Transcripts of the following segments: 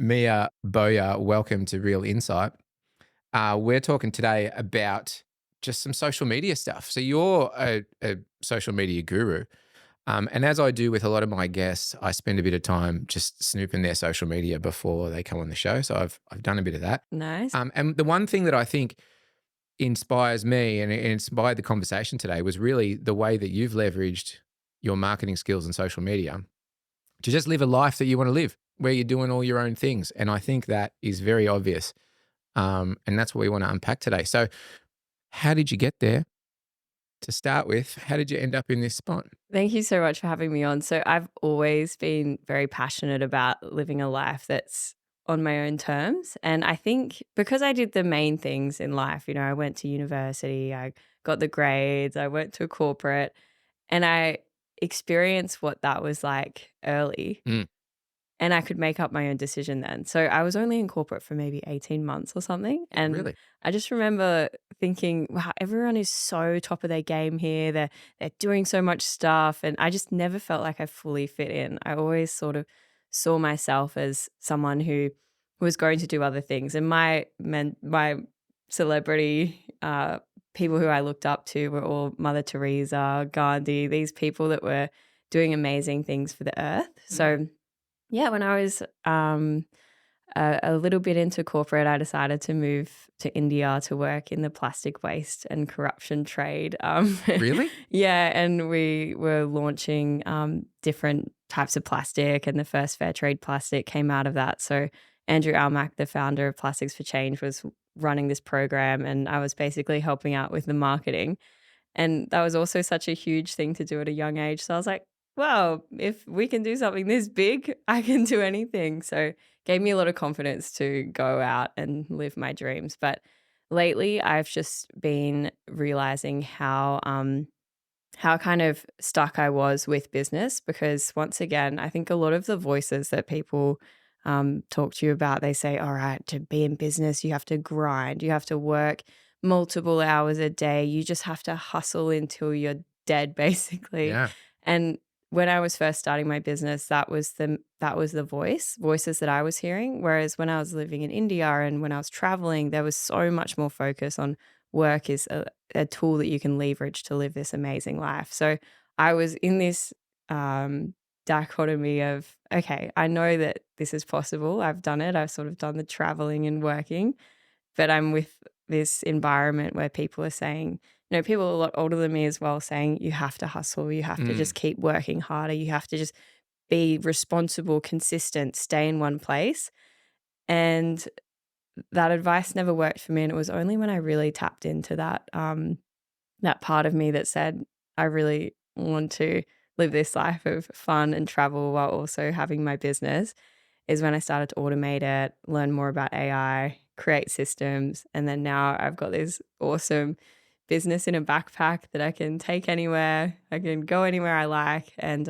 Mia Bowyer, welcome to Real Insight. We're talking today about just some social media stuff. So you're a social media guru. And as I do with a lot of my guests, I spend a bit of time just snooping their social media before they come on the show. So I've done a bit of that. Nice. And the one thing that I think inspires me and it inspired the conversation today was really the way that you've leveraged your marketing skills and social media to just live a life that you want to live, where you're doing all your own things. And I think that is very obvious. And that's what we want to unpack today. So, how did you get there to start with? How did you end up in this spot? Thank you so much for having me on. So, I've always been very passionate about living a life that's on my own terms. And I think because I did the main things in life, I went to university, I got the grades, I went to corporate, and I experienced what that was like early. Mm, And I could make up my own decision then. So I was only in corporate for maybe 18 months or something. And really? I just remember thinking, wow, everyone is so top of their game here. They're doing so much stuff. And I just never felt like I fully fit in. I always sort of saw myself as someone who was going to do other things. And my celebrity people who I looked up to were all Mother Teresa, Gandhi, these people that were doing amazing things for the earth. So yeah, when I was a little bit into corporate, I decided to move to India to work in the plastic waste and corruption trade. Really? Yeah, and we were launching different types of plastic, and the first fair trade plastic came out of that. So Andrew Almack, the founder of Plastics for Change, was running this program, and I was basically helping out with the marketing. And that was also such a huge thing to do at a young age. So I was like, well, if we can do something this big, I can do anything. So gave me a lot of confidence to go out and live my dreams. But lately I've just been realizing how kind of stuck I was with business because once again, I think a lot of the voices that people talk to you about, they say, all right, to be in business, you have to grind, you have to work multiple hours a day, you just have to hustle until you're dead, basically. Yeah. And when I was first starting my business, that was the voices that I was hearing. Whereas when I was living in India and when I was traveling, there was so much more focus on work is a tool that you can leverage to live this amazing life. So I was in this dichotomy of, okay, I know that this is possible. I've done it. I've sort of done the traveling and working, but I'm with this environment where people are saying, people a lot older than me as well saying, you have to hustle, you have to Mm, just keep working harder, you have to just be responsible, consistent, stay in one place. And that advice never worked for me, and it was only when I really tapped into that part of me that said, "I really want to live this life of fun and travel while also having my business," is when I started to automate it, learn more about AI, create systems, and then now I've got this awesome business in a backpack that I can take anywhere. I can go anywhere I like, and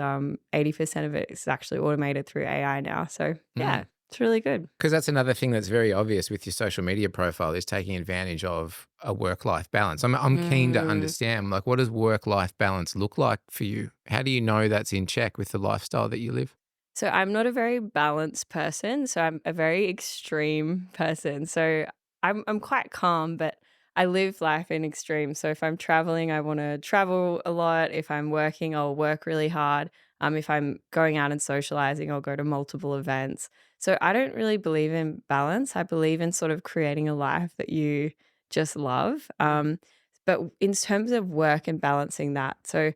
80% of it is actually automated through AI now. So yeah, mm. it's really good. Because that's another thing that's very obvious with your social media profile is taking advantage of a work-life balance. I'm keen to Mm. understand, like, what does work-life balance look like for you? How do you know that's in check with the lifestyle that you live? So I'm not a very balanced person, so I'm a very extreme person. So I'm quite calm, but I live life in extremes. So if I'm traveling, I want to travel a lot. If I'm working, I'll work really hard. If I'm going out and socializing, I'll go to multiple events. So I don't really believe in balance. I believe in sort of creating a life that you just love. But in terms of work and balancing that, so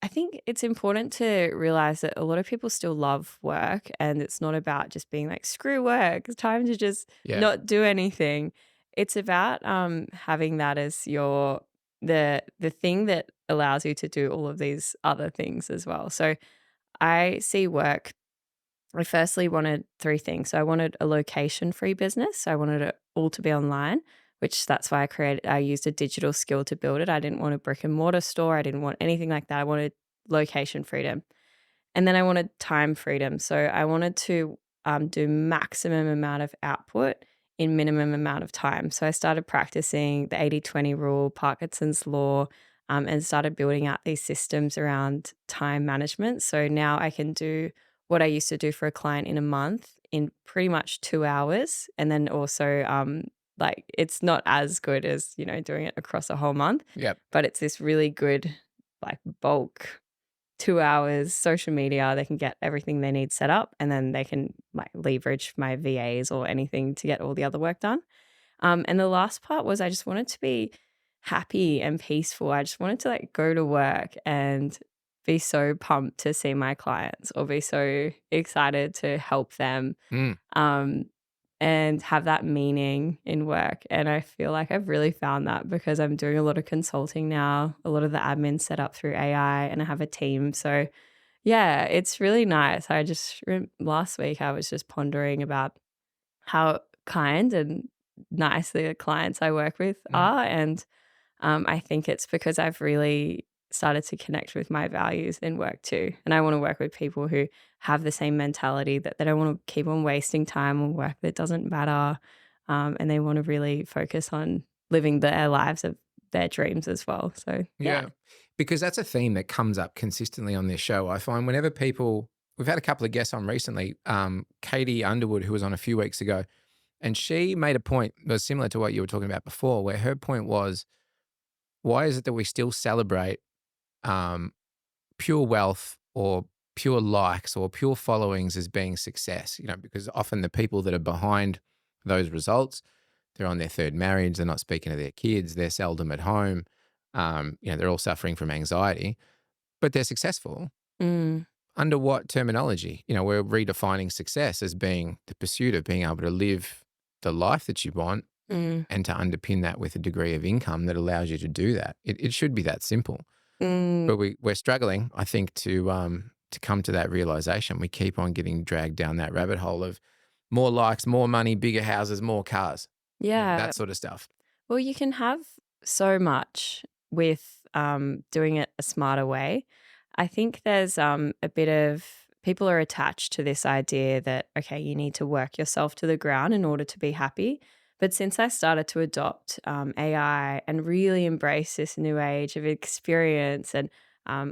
I think it's important to realize that a lot of people still love work and it's not about just being like, screw work, it's time to just Yeah. not do anything. It's about having that as the thing that allows you to do all of these other things as well. So I see work. I firstly wanted three things. So I wanted a location free business. So I wanted it all to be online, which that's why I used a digital skill to build it. I didn't want a brick and mortar store. I didn't want anything like that. I wanted location freedom. And then I wanted time freedom. So I wanted to do maximum amount of output in minimum amount of time. So I started practicing the 80/20 rule, Parkinson's law, and started building out these systems around time management. So now I can do what I used to do for a client in a month in pretty much 2 hours, and then also, like, it's not as good as, doing it across a whole month, Yep. but it's this really good, like, bulk 2 hours social media. They can get everything they need set up, and then they can, like, leverage my VAs or anything to get all the other work done. And the last part was I just wanted to be happy and peaceful. I just wanted to, like, go to work and be so pumped to see my clients or be so excited to help them, Mm. um, and have that meaning in work. And I feel like I've really found that because I'm doing a lot of consulting now, a lot of the admin set up through AI, and I have a team. So, yeah, it's really nice. Last week I was just pondering about how kind and nice the clients I work with Mm. are. And I think it's because I've really started to connect with my values in work too. And I want to work with people who have the same mentality that they don't want to keep on wasting time on work that doesn't matter. And they want to really focus on living their lives of their dreams as well. So, yeah. Yeah. Because that's a theme that comes up consistently on this show. I find whenever people, we've had a couple of guests on recently, Katie Underwood, who was on a few weeks ago, and she made a point that was similar to what you were talking about before, where her point was, why is it that we still celebrate um, pure wealth or pure likes or pure followings as being success? Because often the people that are behind those results, they're on their third marriage, they're not speaking to their kids, they're seldom at home, they're all suffering from anxiety, but they're successful. Mm, Under what terminology? We're redefining success as being the pursuit of being able to live the life that you want mm, and to underpin that with a degree of income that allows you to do that. It should be that simple. mm. But we're struggling, I think, to come to that realization. We keep on getting dragged down that rabbit hole of more likes, more money, bigger houses, more cars, Yeah. that sort of stuff. Well, you can have so much with doing it a smarter way. I think there's a bit of people are attached to this idea that, okay, you need to work yourself to the ground in order to be happy. But since I started to adopt AI and really embrace this new age of experience and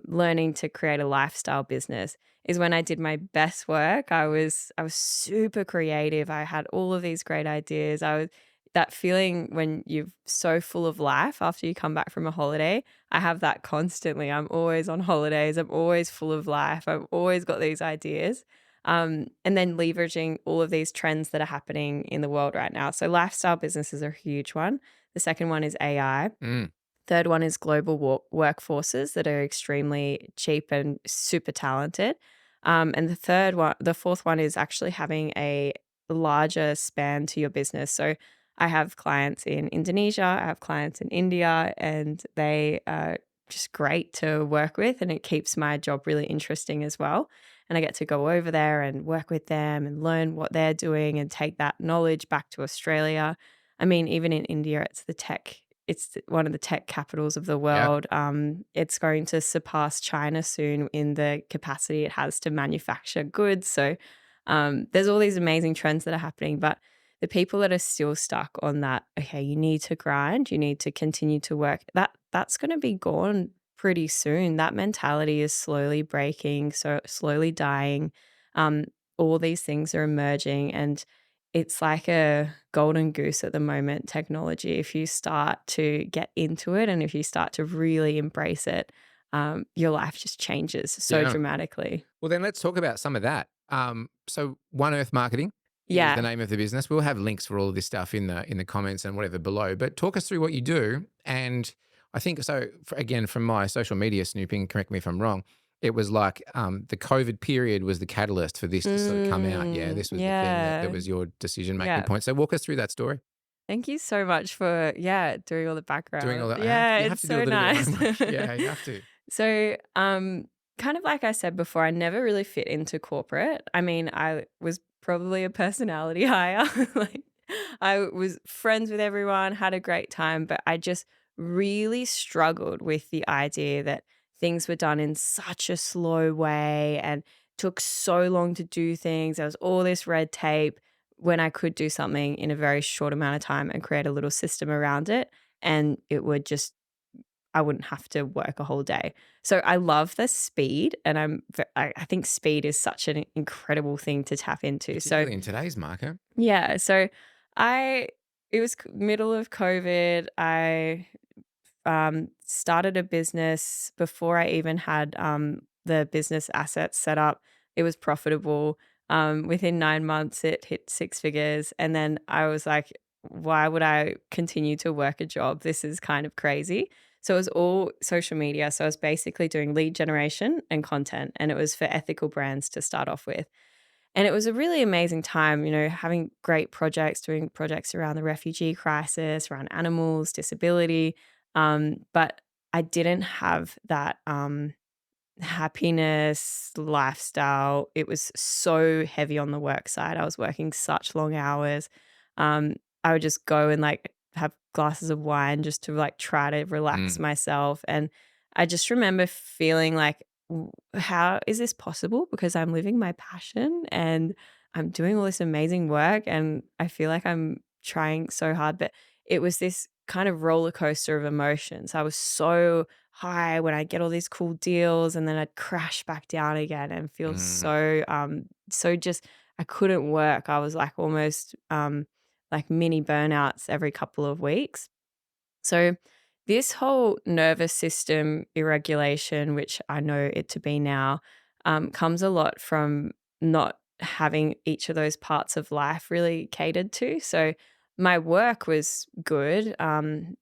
learning to create a lifestyle business, is when I did my best work. I was super creative. I had all of these great ideas. I was that feeling when you're so full of life after you come back from a holiday. I have that constantly. I'm always on holidays. I'm always full of life. I've always got these ideas. And then leveraging all of these trends that are happening in the world right now. So, lifestyle businesses are a huge one. The second one is AI. Mm. Third one is global workforces that are extremely cheap and super talented. And the fourth one is actually having a larger span to your business. So I have clients in Indonesia, I have clients in India, and they are just great to work with. And it keeps my job really interesting as well. And I get to go over there and work with them and learn what they're doing and take that knowledge back to Australia. I mean, even in India, it's one of the tech capitals of the Yeah. world. It's going to surpass China soon in the capacity it has to manufacture goods. So there's all these amazing trends that are happening, but the people that are still stuck on that, okay, you need to grind, you need to continue to work. That's going to be gone pretty soon. That mentality is slowly breaking, so slowly dying. Um, all these things are emerging, and it's like a golden goose at the moment, technology. If you start to get into it and if you start to really embrace it, your life just changes so Yeah. dramatically. Well, then let's talk about some of that. So One Earth Marketing is the Yeah. name of the business. We'll have links for all of this stuff in the comments and whatever below. But talk us through what you do. And I think so. Again, from my social media snooping, correct me if I'm wrong. It was like the COVID period was the catalyst for this to sort of come out. Yeah, this was the thing that Yeah. was your decision making Yeah. point. So walk us through that story. Thank you so much for, yeah, doing all the Doing all background. that, Yeah, you have it's to do a so little bit of nice. homework. Yeah, you have to. So, kind of like I said before, I never really fit into corporate. I mean, I was probably a personality hire. Like, I was friends with everyone, had a great time, but I just really struggled with the idea that things were done in such a slow way and took so long to do things. There was all this red tape when I could do something in a very short amount of time and create a little system around it. And it would just I wouldn't have to work a whole day. So I love the speed, and I think speed is such an incredible thing to tap into. So Particularly in today's market. yeah, so I it was middle of COVID. I started a business before I even had the business assets set up. It was profitable. Within 9 months, it hit six figures. And then I was like, why would I continue to work a job? This is kind of crazy. So it was all social media. So I was basically doing lead generation and content, and it was for ethical brands to start off with. And it was a really amazing time, having great projects, doing projects around the refugee crisis, around animals, disability. But I didn't have that happiness lifestyle. It was so heavy on the work side. I was working such long hours. I would just go and like have glasses of wine just to like try to relax Mm, myself. And I just remember feeling like, how is this possible? Because I'm living my passion and I'm doing all this amazing work and I feel like I'm trying so hard. But it was this kind of roller coaster of emotions. I was so high when I get all these cool deals, and then I'd crash back down again and feel mhm. so just I couldn't work. I was like almost like mini burnouts every couple of weeks. So this whole nervous system irregulation, which I know it to be now, comes a lot from not having each of those parts of life really catered to. So my work was good,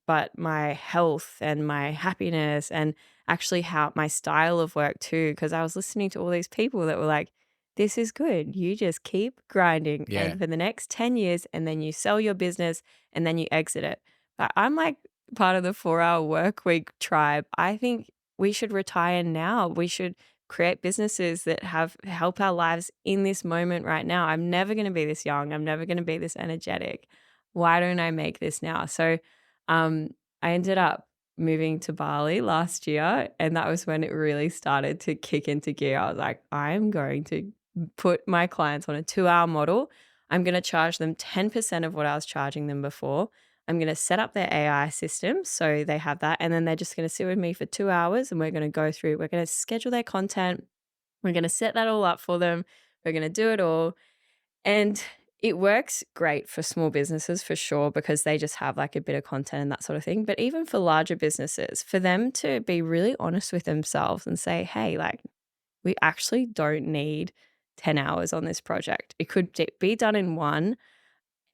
but my health and my happiness and actually how my style of work too, because I was listening to all these people that were like, this is good. You just keep grinding Yeah. and for the next 10 years, and then you sell your business and then you exit it. But I'm like, part of the 4-hour work week tribe. I think we should retire now. We should create businesses that have help our lives in this moment right now. I'm never going to be this young. I'm never going to be this energetic. Why don't I make this now? So um, I ended up moving to Bali last year, and that was when it really started to kick into gear. I was like, I'm going to put my clients on a 2-hour model. I'm going to charge them 10% of what I was charging them before. I'm going to set up their AI system so they have that. And then they're just going to sit with me for 2 hours and we're going to go through, we're going to schedule their content. We're going to set that all up for them. We're going to do it all. And it works great for small businesses for sure, because they just have like a bit of content and that sort of thing. But even for larger businesses, for them to be really honest with themselves and say, hey, like, we actually don't need 10 hours on this project. It could be done in one.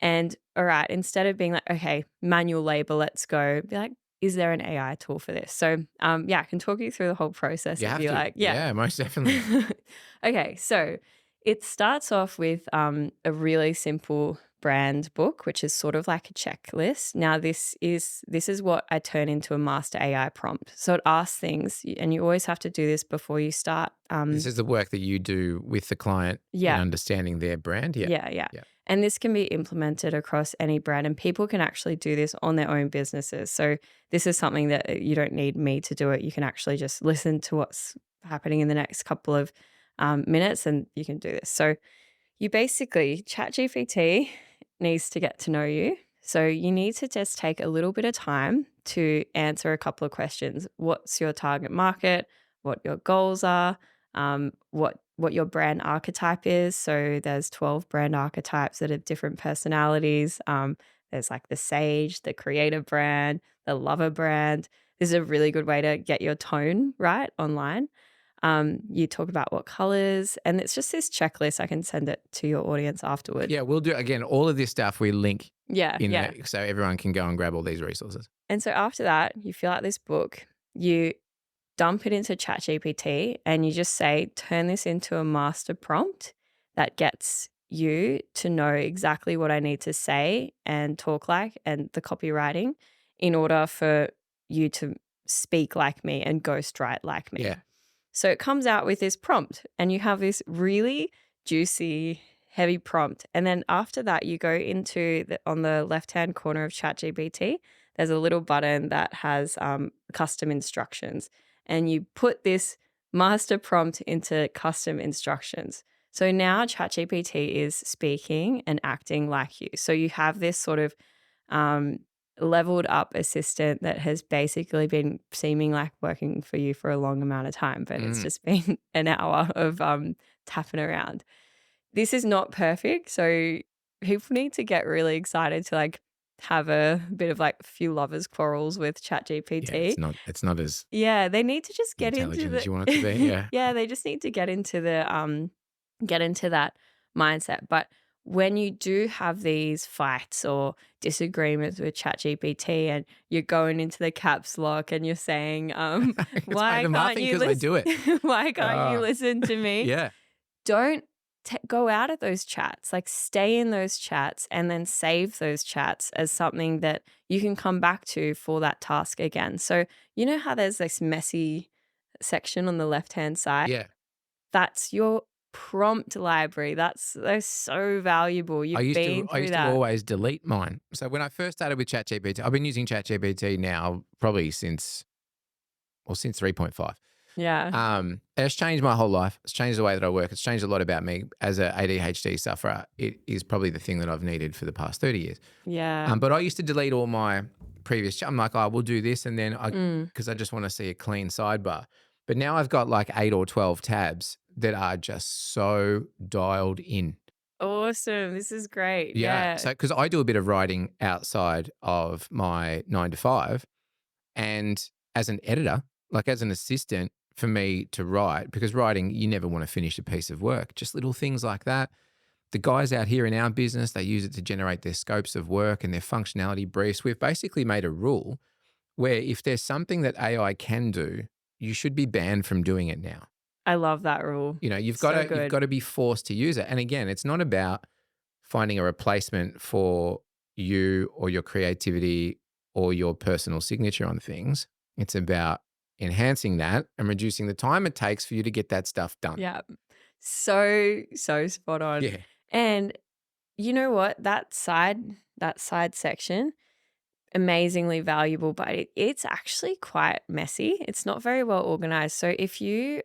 And all right, instead of being like, okay, manual labor, let's go, be like, is there an AI tool for this? So, yeah, I can talk you through the whole process You if have you to. like. Yeah. Yeah, most definitely. Okay, so it starts off with a really simple brand book, which is sort of like a checklist. Now, this is what I turn into a master AI prompt. So it asks things, and you always have to do this before you start. This is the work that you do with the client in Yeah, understanding their brand. Yeah. yeah. Yeah. And this can be implemented across any brand, and people can actually do this on their own businesses. So this is something that you don't need me to do it. You can actually just listen to what's happening in the next couple of minutes, and you can do this. So you basically, ChatGPT needs to get to know you. So you need to just take a little bit of time to answer a couple of questions. What's your target market? What your goals are? What your brand archetype is. So there's 12 brand archetypes that have different personalities. There's like the sage, the creative brand, the lover brand. This is a really good way to get your tone right online. You talk about what colors, and it's just this checklist. I can send it to your audience afterward. Yeah. We'll do, again, all of this stuff we link Yeah, in yeah. the, so everyone can go and grab all these resources. And so after that, you fill out this book, you dump it into ChatGPT, and you just say, turn this into a master prompt that gets you to know exactly what I need to say and talk like, and the copywriting, in order for you to speak like me and ghostwrite like me. Yeah. So it comes out with this prompt, and you have this really juicy, heavy prompt. And then after that, you go into on the left-hand corner of ChatGPT, there's a little button that has custom instructions, and you put this master prompt into custom instructions. So now ChatGPT is speaking and acting like you. So you have this sort of leveled up assistant that has basically been seeming like working for you for a long amount of time, but it's Mm. just been an hour of tapping around. This is not perfect, so people need to get really excited to like have a bit of like few lovers quarrels with Yeah, ChatGPT. it's not as Yeah, they need to just get into intelligent as the you want it to be. Yeah. yeah, they just need to get into that mindset. But when you do have these fights or disagreements with ChatGPT and you're going into the caps lock and you're saying, It's fine. why I'm can't laughing you because I listen? do it. Why can't you Ah, listen to me? yeah. Don't go out of those chats. Like stay in those chats and then save those chats as something that you can come back to for that task again. So, you know how there's this messy section on the left-hand side? Yeah. That's your prompt library. They're so valuable. You've been I through used to that. always delete mine. So when I first started with ChatGPT, I've been using ChatGPT now probably since 3.5. Yeah. It's changed my whole life. It's changed the way that I work. It's changed a lot about me as a ADHD sufferer. It is probably the thing that I've needed for the past 30 years. Yeah. But I used to delete all my previous. I'm like, oh, we'll do this, and then Mm. because I just want to see a clean sidebar. But now I've got like 8 or 12 tabs that are just so dialed in. Awesome. This is great. Yeah. Yeah. So because I do a bit of writing outside of my 9 to 5, and as an editor, like as an assistant for me to write, because writing, you never want to finish a piece of work, just little things like that. The guys out here in our business, they use it to generate their scopes of work and their functionality briefs. We've basically made a rule where if there's something that AI can do, you should be banned from doing it now. I love that rule. You know, So you've got good. to be forced to use it. And again, it's not about finding a replacement for you or your creativity or your personal signature on things. It's about enhancing that and reducing the time it takes for you to get that stuff done. Yeah. So spot on. Yeah. And you know what? That side section, amazingly valuable, but it's actually quite messy. It's not very well organized. So if you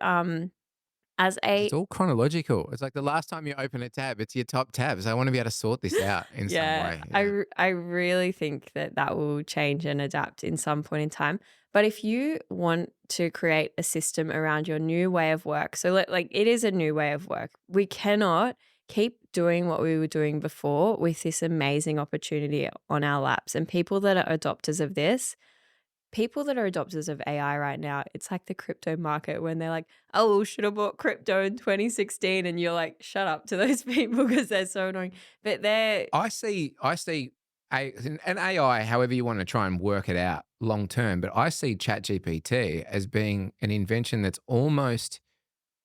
as 'Cause a it's all chronological. It's like the last time you open a tab, it's your top tabs. I want to be able to sort this out in some yeah, way. Yeah. I really think that that will change and adapt in some point in time. But if you want to create a system around your new way of work, so like it is a new way of work. We cannot keep doing what we were doing before with this amazing opportunity on our laps. And people that are adopters of AI right now, it's like the crypto market when they're like, oh, should have bought crypto in 2016. And you're like, shut up to those people because they're so annoying. But they're, I see an AI, however you want to try and work it out long term, but I see ChatGPT as being an invention that's almost,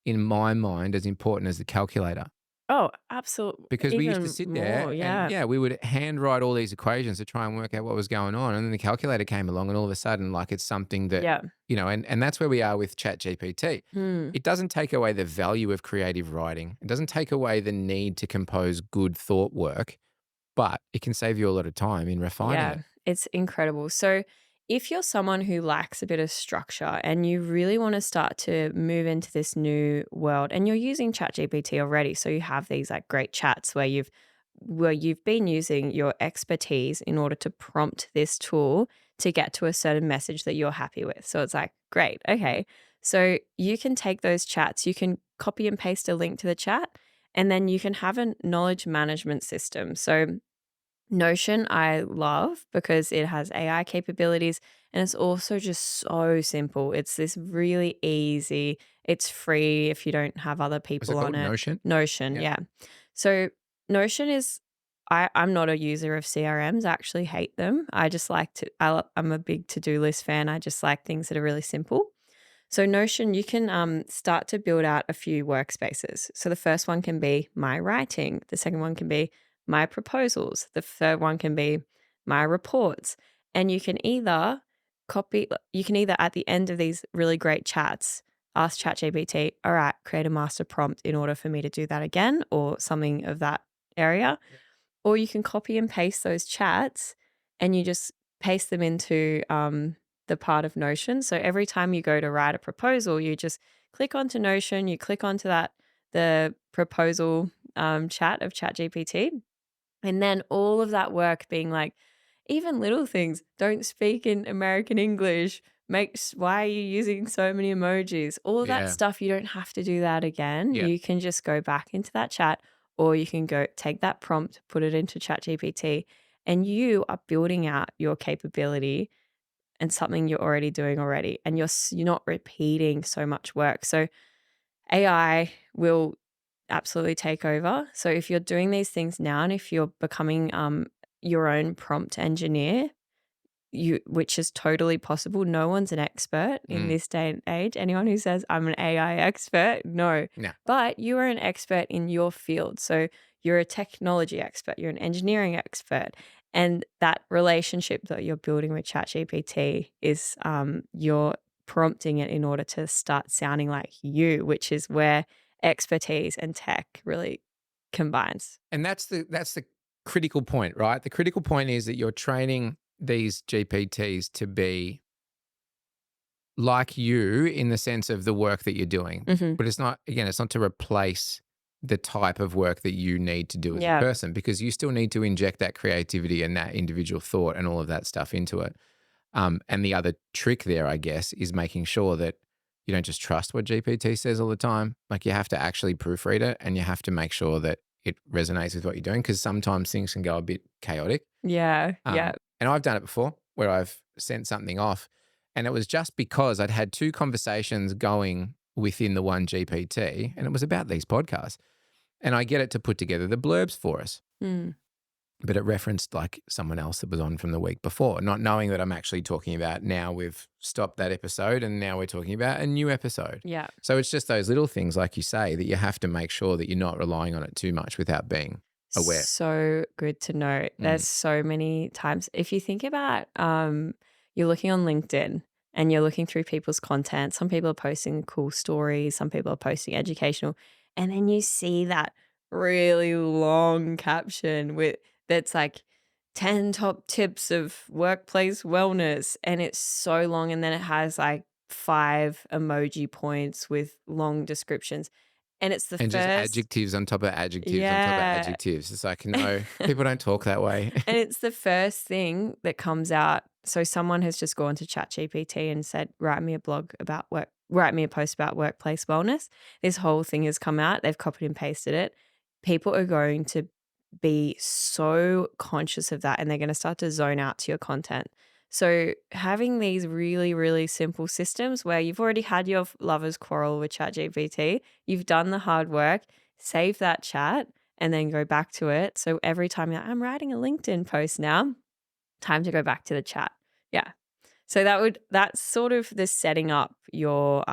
in my mind, as important as the calculator. oh, absolutely. Because we used to Even sit there more. and Yeah. yeah, we would handwrite all these equations to try and work out what was going on. And then the calculator came along and all of a sudden, like it's something that, Yeah. and that's where we are with ChatGPT. Hmm. It doesn't take away the value of creative writing. It doesn't take away the need to compose good thought work, but it can save you a lot of time in refining Yeah, it. it's incredible. So, if you're someone who lacks a bit of structure and you really want to start to move into this new world and you're using ChatGPT already, so you have these like great chats where you've been using your expertise in order to prompt this tool to get to a certain message that you're happy with. So it's like, great, okay. So you can take those chats, you can copy and paste a link to the chat, and then you can have a knowledge management system. So Notion, I love because it has AI capabilities and it's also just so simple. It's this really easy, it's free if you don't have other Was it people on called it. Notion? Notion, Yeah. yeah. So Notion is, I'm not a user of CRMs. I actually hate them. I just like I'm a big to do list fan. I just like things that are really simple. So Notion, you can start to build out a few workspaces. So the first one can be my writing. The second one can be my proposals. The third one can be my reports. And you can either at the end of these really great chats, ask ChatGPT, all right, create a master prompt in order for me to do that again or something of that area. Yeah. Or you can copy and paste those chats and you just paste them into the part of Notion. So every time you go to write a proposal, you just click onto Notion, you click onto the proposal chat of ChatGPT, and then all of that work being like even little things. Don't speak in American English. Why are you using so many emojis? All of that Yeah. stuff, you don't have to do that again. Yeah. You can just go back into that chat, or you can go take that prompt, put it into ChatGPT, and you are building out your capability and something you're already doing already, and you're not repeating so much work. So AI will absolutely take over. So if you're doing these things now, and if you're becoming your own prompt engineer, which is totally possible. No one's an expert in Mm. this day and age. Anyone who says I'm an AI expert, no. No. But you are an expert in your field. So you're a technology expert, you're an engineering expert. And that relationship that you're building with ChatGPT is you're prompting it in order to start sounding like you, which is where expertise and tech really combines. And that's the critical point, right? The critical point is that you're training these GPTs to be like you in the sense of the work that you're doing. Hmm. But it's not to replace the type of work that you need to do as a Yeah. person, because you still need to inject that creativity and that individual thought and all of that stuff into it. And the other trick there, I guess, is making sure that you don't just trust what GPT says all the time. Like, you have to actually proofread it, and you have to make sure that it resonates with what you're doing, because sometimes things can go a bit chaotic. Yeah. Yeah. And I've done it before where I've sent something off, and it was just because I'd had two conversations going within the one GPT, and it was about these podcasts. And I get it to put together the blurbs for us, Mm. but it referenced like someone else that was on from the week before, not knowing that I'm actually talking about, now we've stopped that episode and now we're talking about a new episode. Yeah. So it's just those little things, like you say, that you have to make sure that you're not relying on it too much without being aware. So good to know. There's Mm. so many times if you think about you're looking on LinkedIn and you're looking through people's content, some people are posting cool stories, some people are posting educational, and then you see that really long caption with that's like 10 top tips of workplace wellness, and it's so long, and then it has like 5 emoji points with long descriptions. And it's the And just first. adjectives on top of adjectives on top of Yeah. adjectives. It's like, no, people don't talk that way. And it's the first thing that comes out. So someone has just gone to ChatGPT and said, write me a blog about work, write me a post about workplace wellness. This whole thing has come out. They've copied and pasted it. People are going to be so conscious of that, and they're going to start to zone out to your content. So having these really, really simple systems where you've already had your lover's quarrel with ChatGPT, you've done the hard work, save that chat, and then go back to it. So every time you're like, I'm writing a LinkedIn post now, time to go back to the chat. Yeah. So that's sort of the setting up your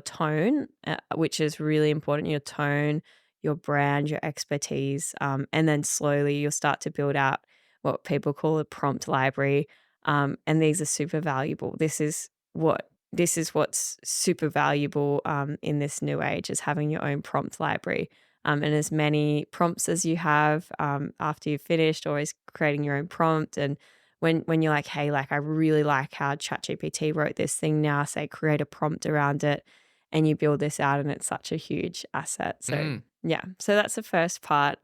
tone, which is really important. Your tone, your brand, your expertise, and then slowly you'll start to build out what people call a prompt library, and these are super valuable. This is what's super valuable in this new age, is having your own prompt library. And as many prompts as you have after you've finished, always creating your own prompt. And when you're like, hey, like I really like how ChatGPT wrote this thing, now say create a prompt around it, and you build this out, and it's such a huge asset. So Mm. yeah, so that's the first part,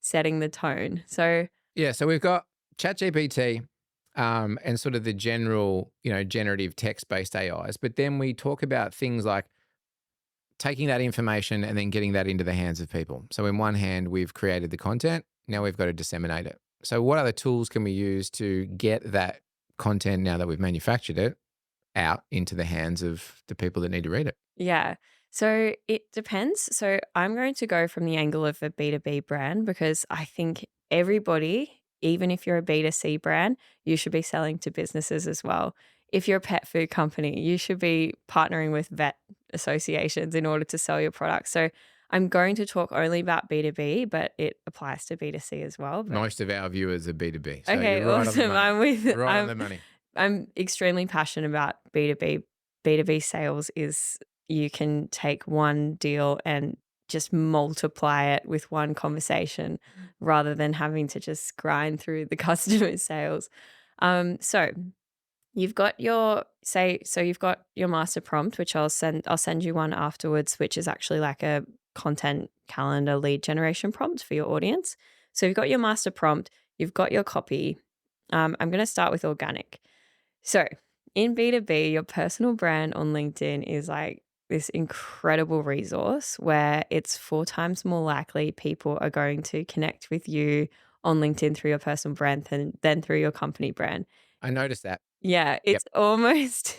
setting the tone. So Yeah. So we've got ChatGPT, and sort of the general, generative text-based AIs. But then we talk about things like taking that information and then getting that into the hands of people. So in one hand, we've created the content. Now we've got to disseminate it. So what other tools can we use to get that content, now that we've manufactured it, out into the hands of the people that need to read it? yeah. So it depends. So I'm going to go from the angle of a B2B brand, because I think everybody, even if you're a B2C brand, you should be selling to businesses as well. If you're a pet food company, you should be partnering with vet associations in order to sell your products. So I'm going to talk only about B2B, but it applies to B2C as well. But Most of our viewers are B2B. So okay, you're right on the awesome. money. Right on I'm the money. I'm extremely passionate about B2B. B2B sales is you can take one deal and just multiply it with one conversation rather than having to just grind through the customer sales. So you've got you've got your master prompt, which I'll send you one afterwards, which is actually like a content calendar lead generation prompt for your audience. So you've got your master prompt, you've got your copy, I'm going to start with organic. So, in B2B, your personal brand on LinkedIn is like this incredible resource where it's 4 times more likely people are going to connect with you on LinkedIn through your personal brand than through your company brand. I noticed that. Yeah, Yep. it's almost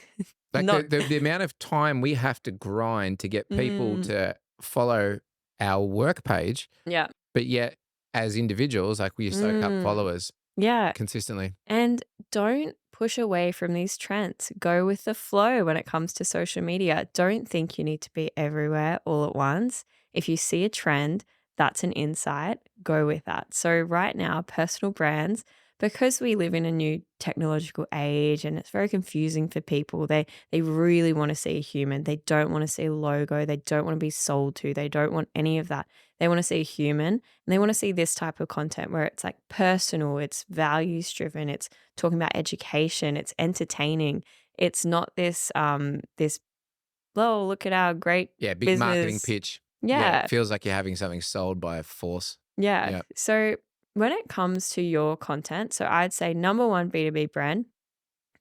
Like not. the amount of time we have to grind to get people Mm, to follow our work page, yeah. but yet as individuals, like we soak up Mm, followers yeah. consistently. And don't push away from these trends. Go with the flow when it comes to social media. Don't think you need to be everywhere all at once. If you see a trend, that's an insight, go with that. So, right now, personal brands, because we live in a new technological age and it's very confusing for people, they really want to see a human. They don't want to see a logo. They don't want to be sold to. They don't want any of that. They want to see a human and they want to see this type of content where it's like personal, it's values driven, it's talking about education, it's entertaining. It's not this, oh, look at our great Yeah, big marketing business. pitch. Yeah, it Yeah. feels like you're having something sold by a force. Yeah. Yeah. So when it comes to your content, so I'd say number one B2B brand,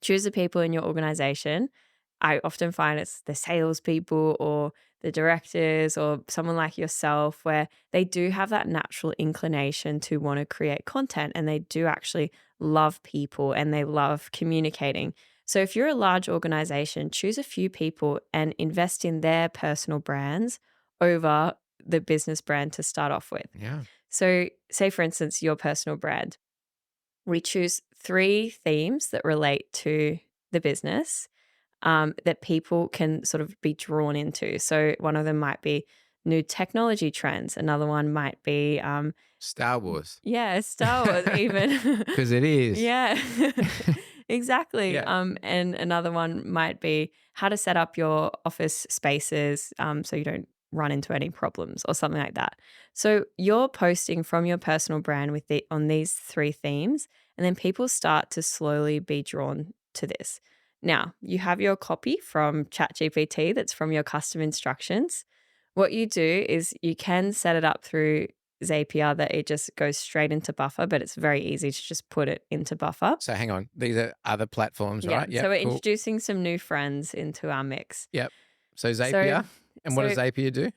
choose the people in your organization. I often find it's the salespeople or the directors or someone like yourself where they do have that natural inclination to want to create content and they do actually love people and they love communicating. So if you're a large organization, choose a few people and invest in their personal brands over the business brand to start off with. Yeah. So, say for instance, your personal brand, we choose 3 themes that relate to the business that people can sort of be drawn into. So one of them might be new technology trends. Another one might be, Star Wars. yeah, Star Wars, even. Because it is. Yeah, exactly. Yeah. And another one might be how to set up your office spaces so you don't run into any problems or something like that. So you're posting from your personal brand with on these 3 themes, and then people start to slowly be drawn to this. Now, you have your copy from ChatGPT that's from your custom instructions. What you do is you can set it up through Zapier that it just goes straight into Buffer, but it's very easy to just put it into Buffer. So hang on. These are other platforms, Yeah. right? So Yep. we're Cool. introducing some new friends into our mix. Yep. So So, Zapier. And what so does Zapier do?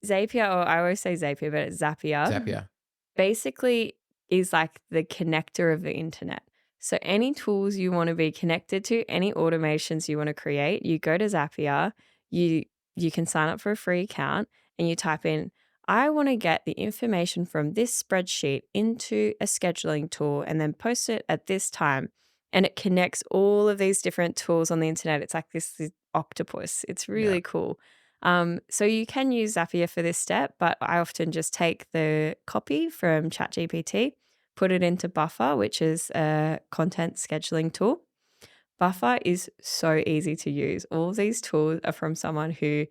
Zapier, or I always say Zapier, but it's Zapier, Zapier. basically is like the connector of the internet. So any tools you want to be connected to, any automations you want to create, you go to Zapier, you you can sign up for a free account and you type in I want to get the information from this spreadsheet into a scheduling tool and then post it at this time. And it connects all of these different tools on the internet. It's like this octopus. It's Yeah. really cool. So you can use Zapier for this step, but I often just take the copy from ChatGPT, put it into Buffer, which is a content scheduling tool. Buffer is so easy to use. All of these tools are from someone who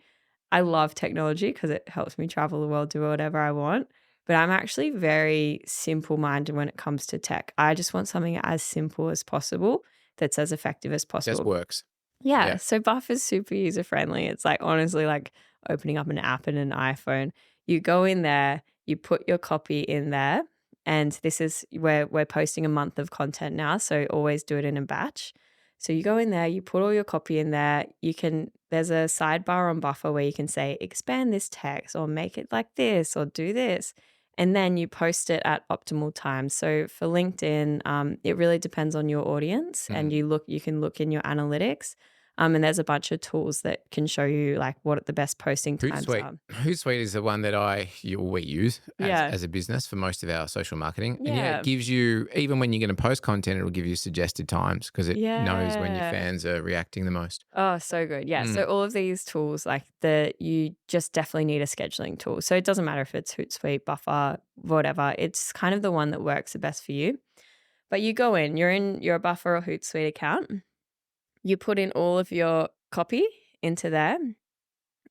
I love technology because it helps me travel the world, do whatever I want. But I'm actually very simple minded when it comes to tech. I just want something as simple as possible that's as effective as Just possible. works. Yeah, Yeah. so Buff is super user friendly. It's like honestly like opening up an app in an iPhone. You go in there, you put your copy in there, and this is where we're posting a month of content now, so always do it in a batch. So you go in there, you put all your copy in there. There's a sidebar on Buffer where you can say expand this text or make it like this or do this. And then you post it at optimal times. So for LinkedIn, it really depends on your audience, and Mm. you can look in your analytics, and there's a bunch of tools that can show you like what the best posting times Hootsuite. are. Hootsuite is the one that we use Yeah, as a business for most of our social marketing. And yeah, it yeah, gives you, even when you're going to post content, it'll give you suggested times because it knows when your yeah. fans are reacting the most. Oh, so good. Yeah. So Mm. all of these tools, you just definitely need a scheduling tool. So it doesn't matter if it's Hootsuite, Buffer, whatever. It's kind of the one that works the best for you. But you go you're in your Buffer or Hootsuite account. You put in all of your copy into there,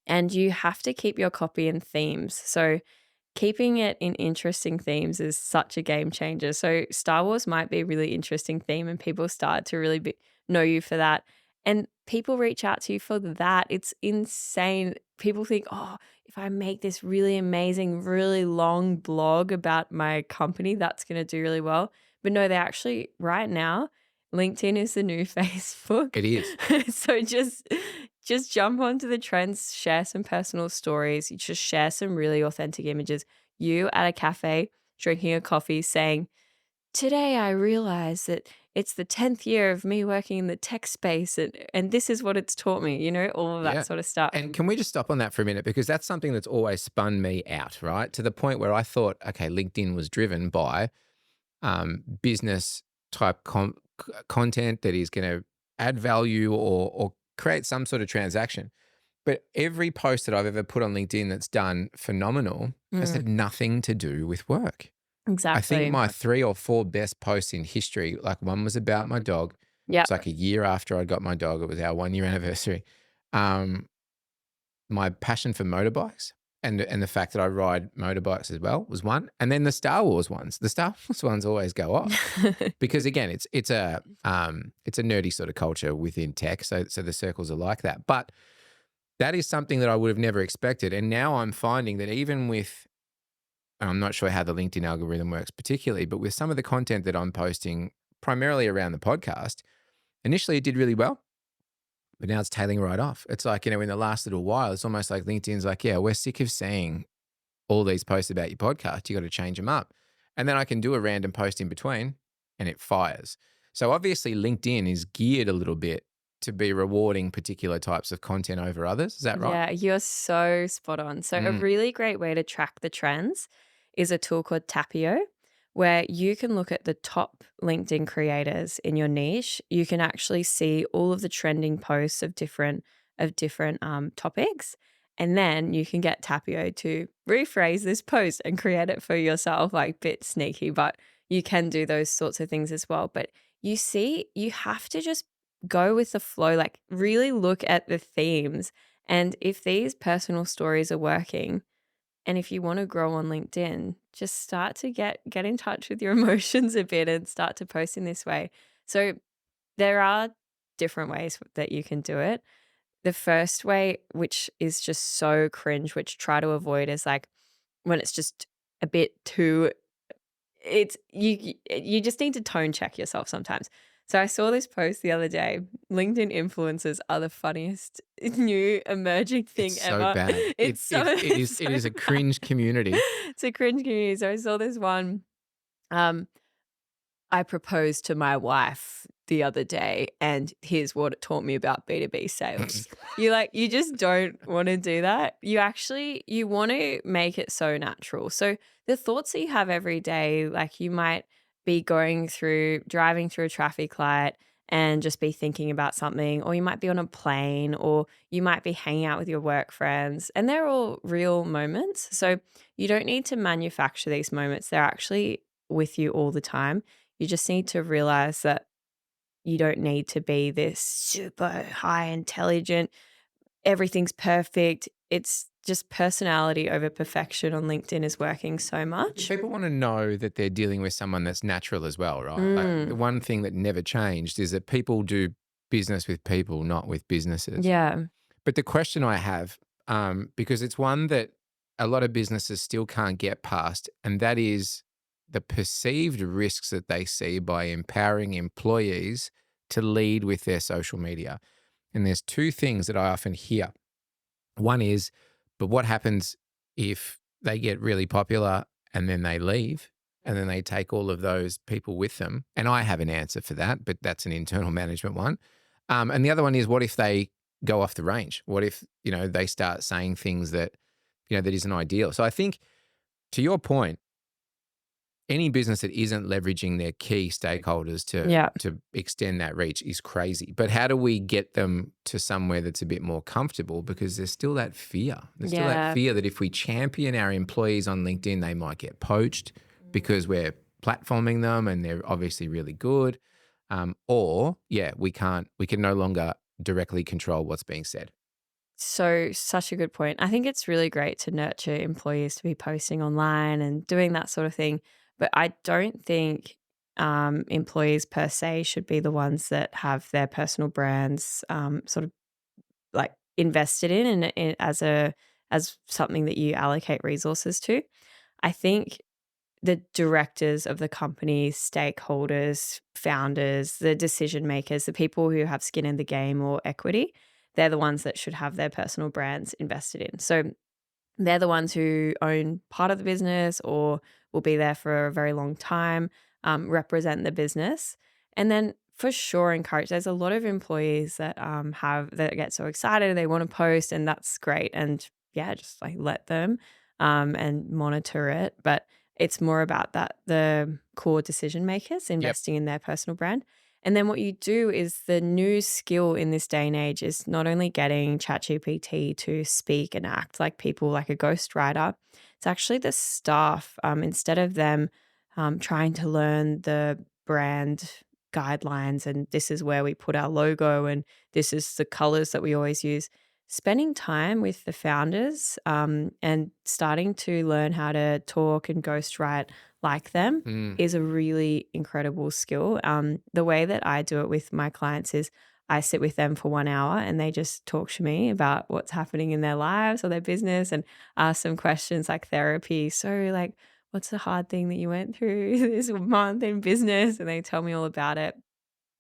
and you have to keep your copy in themes. So keeping it in interesting themes is such a game changer. So Star Wars might be a really interesting theme and people start to really know you for that. And people reach out to you for that. It's insane. People think, oh, if I make this really amazing, really long blog about my company, that's going to do really well. But no, they actually right now, LinkedIn is the new Facebook. It is. So just jump onto the trends, share some personal stories, you just share some really authentic images. You at a cafe drinking a coffee saying, "Today I realized that it's the 10th year of me working in the tech space and this is what it's taught me," all of that Yeah. sort of stuff. And can we just stop on that for a minute? Because that's something that's always spun me out, right? To the point where I thought, okay, LinkedIn was driven by business type content that is going to add value or create some sort of transaction. But every post that I've ever put on LinkedIn that's done phenomenal has Mm, had nothing to do with work. I think exactly. my 3 or 4 best posts in history, like one was about my dog. Yeah. It's like a year after I got my dog. It was our 1 year anniversary. Um, my passion for motorbikes and the fact that I ride motorbikes as well was one. And then the Star Wars ones. The Star Wars ones always go off because again, it's a nerdy sort of culture within tech. So the circles are like that. But that is something that I would have never expected. And now I'm finding that even with, and I'm not sure how the LinkedIn algorithm works particularly, but with some of the content that I'm posting primarily around the podcast, initially it did really well, but now it's tailing right off. It's like, in the last little while, it's almost like LinkedIn's like, yeah, we're sick of seeing all these posts about your podcast. You got to change them up. And then I can do a random post in between and it fires. So obviously, LinkedIn is geared a little bit to be rewarding particular types of content over others. Is that right? Yeah, you're so spot on. So, a Mm. really great way to track the trends is a tool called Tapio, where you can look at the top LinkedIn creators in your niche. You can actually see all of the trending posts of different topics, and then you can get Tapio to rephrase this post and create it for yourself. Like bit sneaky, but you can do those sorts of things as well. But you have to just go with the flow. Like really look at the themes and if these personal stories are working, and if you want to grow on LinkedIn, just start to get in touch with your emotions a bit and start to post in this way. So there are different ways that you can do it. The first way, which is just so cringe, which try to avoid is like when it's just a bit too it's you just need to tone check yourself sometimes. So I saw this post the other day. LinkedIn influencers are the funniest new emerging It's thing so ever. bad. It's so it's It so is a bad. cringe community. It's a cringe community. So I saw this one. Um, I proposed to my wife the other day, and here's what it taught me about B2B sales. You just don't want to do that. You want to make it so natural. So the thoughts that you have every day, like you might be driving through a traffic light and just be thinking about something, or you might be on a plane, or you might be hanging out with your work friends, and they're all real moments. So you don't need to manufacture these moments. They're actually with you all the time. You just need to realize that you don't need to be this super high intelligent, everything's perfect. It's just personality over perfection on LinkedIn is working so much. People want to know that they're dealing with someone that's natural as well, right? Like the Mm, one thing that never changed is that people do business with people, not with businesses. yeah. But the question I have, because it's one that a lot of businesses still can't get past, and that is the perceived risks that they see by empowering employees to lead with their social media. And there's two things that I often hear. One is, but what happens if they get really popular and then they leave and then they take all of those people with them? And I have an answer for that, but that's an internal management one. And the other one is, what if they go off the range? What if, they start saying things that isn't ideal? So I think to your point, any business that isn't leveraging their key stakeholders to Yeah. to extend that reach is crazy. But how do we get them to somewhere that's a bit more comfortable? Because there's still that fear. There's still that Yeah. fear that if we champion our employees on LinkedIn, they might get poached because we're platforming them and they're obviously really good. Or yeah, we can no longer directly control what's being said. So, such a good point. I think it's really great to nurture employees to be posting online and doing that sort of thing. But I don't think employees per se should be the ones that have their personal brands sort of like invested in as something that you allocate resources to. I think the directors of the company, stakeholders, founders, the decision makers, the people who have skin in the game or equity, they're the ones that should have their personal brands invested in. So they're the ones who own part of the business or will be there for a very long time, represent the business. And then for sure encourage. There's a lot of employees that that get so excited, they want to post, and that's great. And yeah, just like let them and monitor it. But it's more about that the core decision makers Yep. investing in their personal brand. And then what you do is the new skill in this day and age is not only getting ChatGPT to speak and act like people, like a ghostwriter, it's actually the staff. Instead of them trying to learn the brand guidelines and this is where we put our logo and this is the colors that we always use, spending time with the founders and starting to learn how to talk and ghostwrite like them Mm. is a really incredible skill. The way that I do it with my clients is I sit with them for 1 hour and they just talk to me about what's happening in their lives or their business and ask some questions like therapy. So, like, what's the hard thing that you went through this month in business? And they tell me all about it.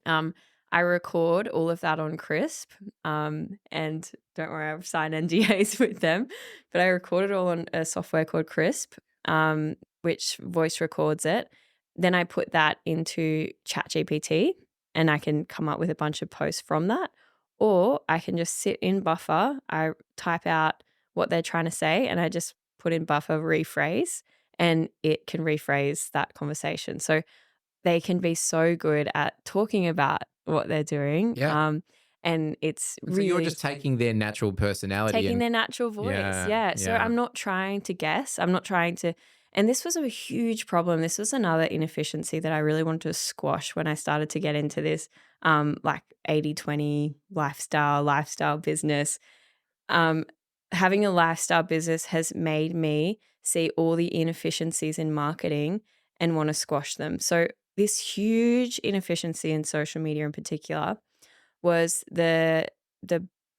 Um, I record all of that on Crisp, and don't worry, I've signed NDAs with them, but I record it all on a software called Crisp, which voice records it. Then I put that into ChatGPT, and I can come up with a bunch of posts from that, or I can just sit in Buffer. I type out what they're trying to say, and I just put in Buffer rephrase, and it can rephrase that conversation. So they can be so good at talking about what they're doing, Yeah. and it's And so you're really just taking their natural personality taking and their natural voice, yeah, yeah, so yeah. I'm not trying to guess, I'm not trying to and this was a huge problem, this was another inefficiency that I really wanted to squash when I started to get into this, like 80/20 lifestyle business. Um, Having a lifestyle business has made me see all the inefficiencies in marketing and want to squash them. So, this huge inefficiency in social media in particular was the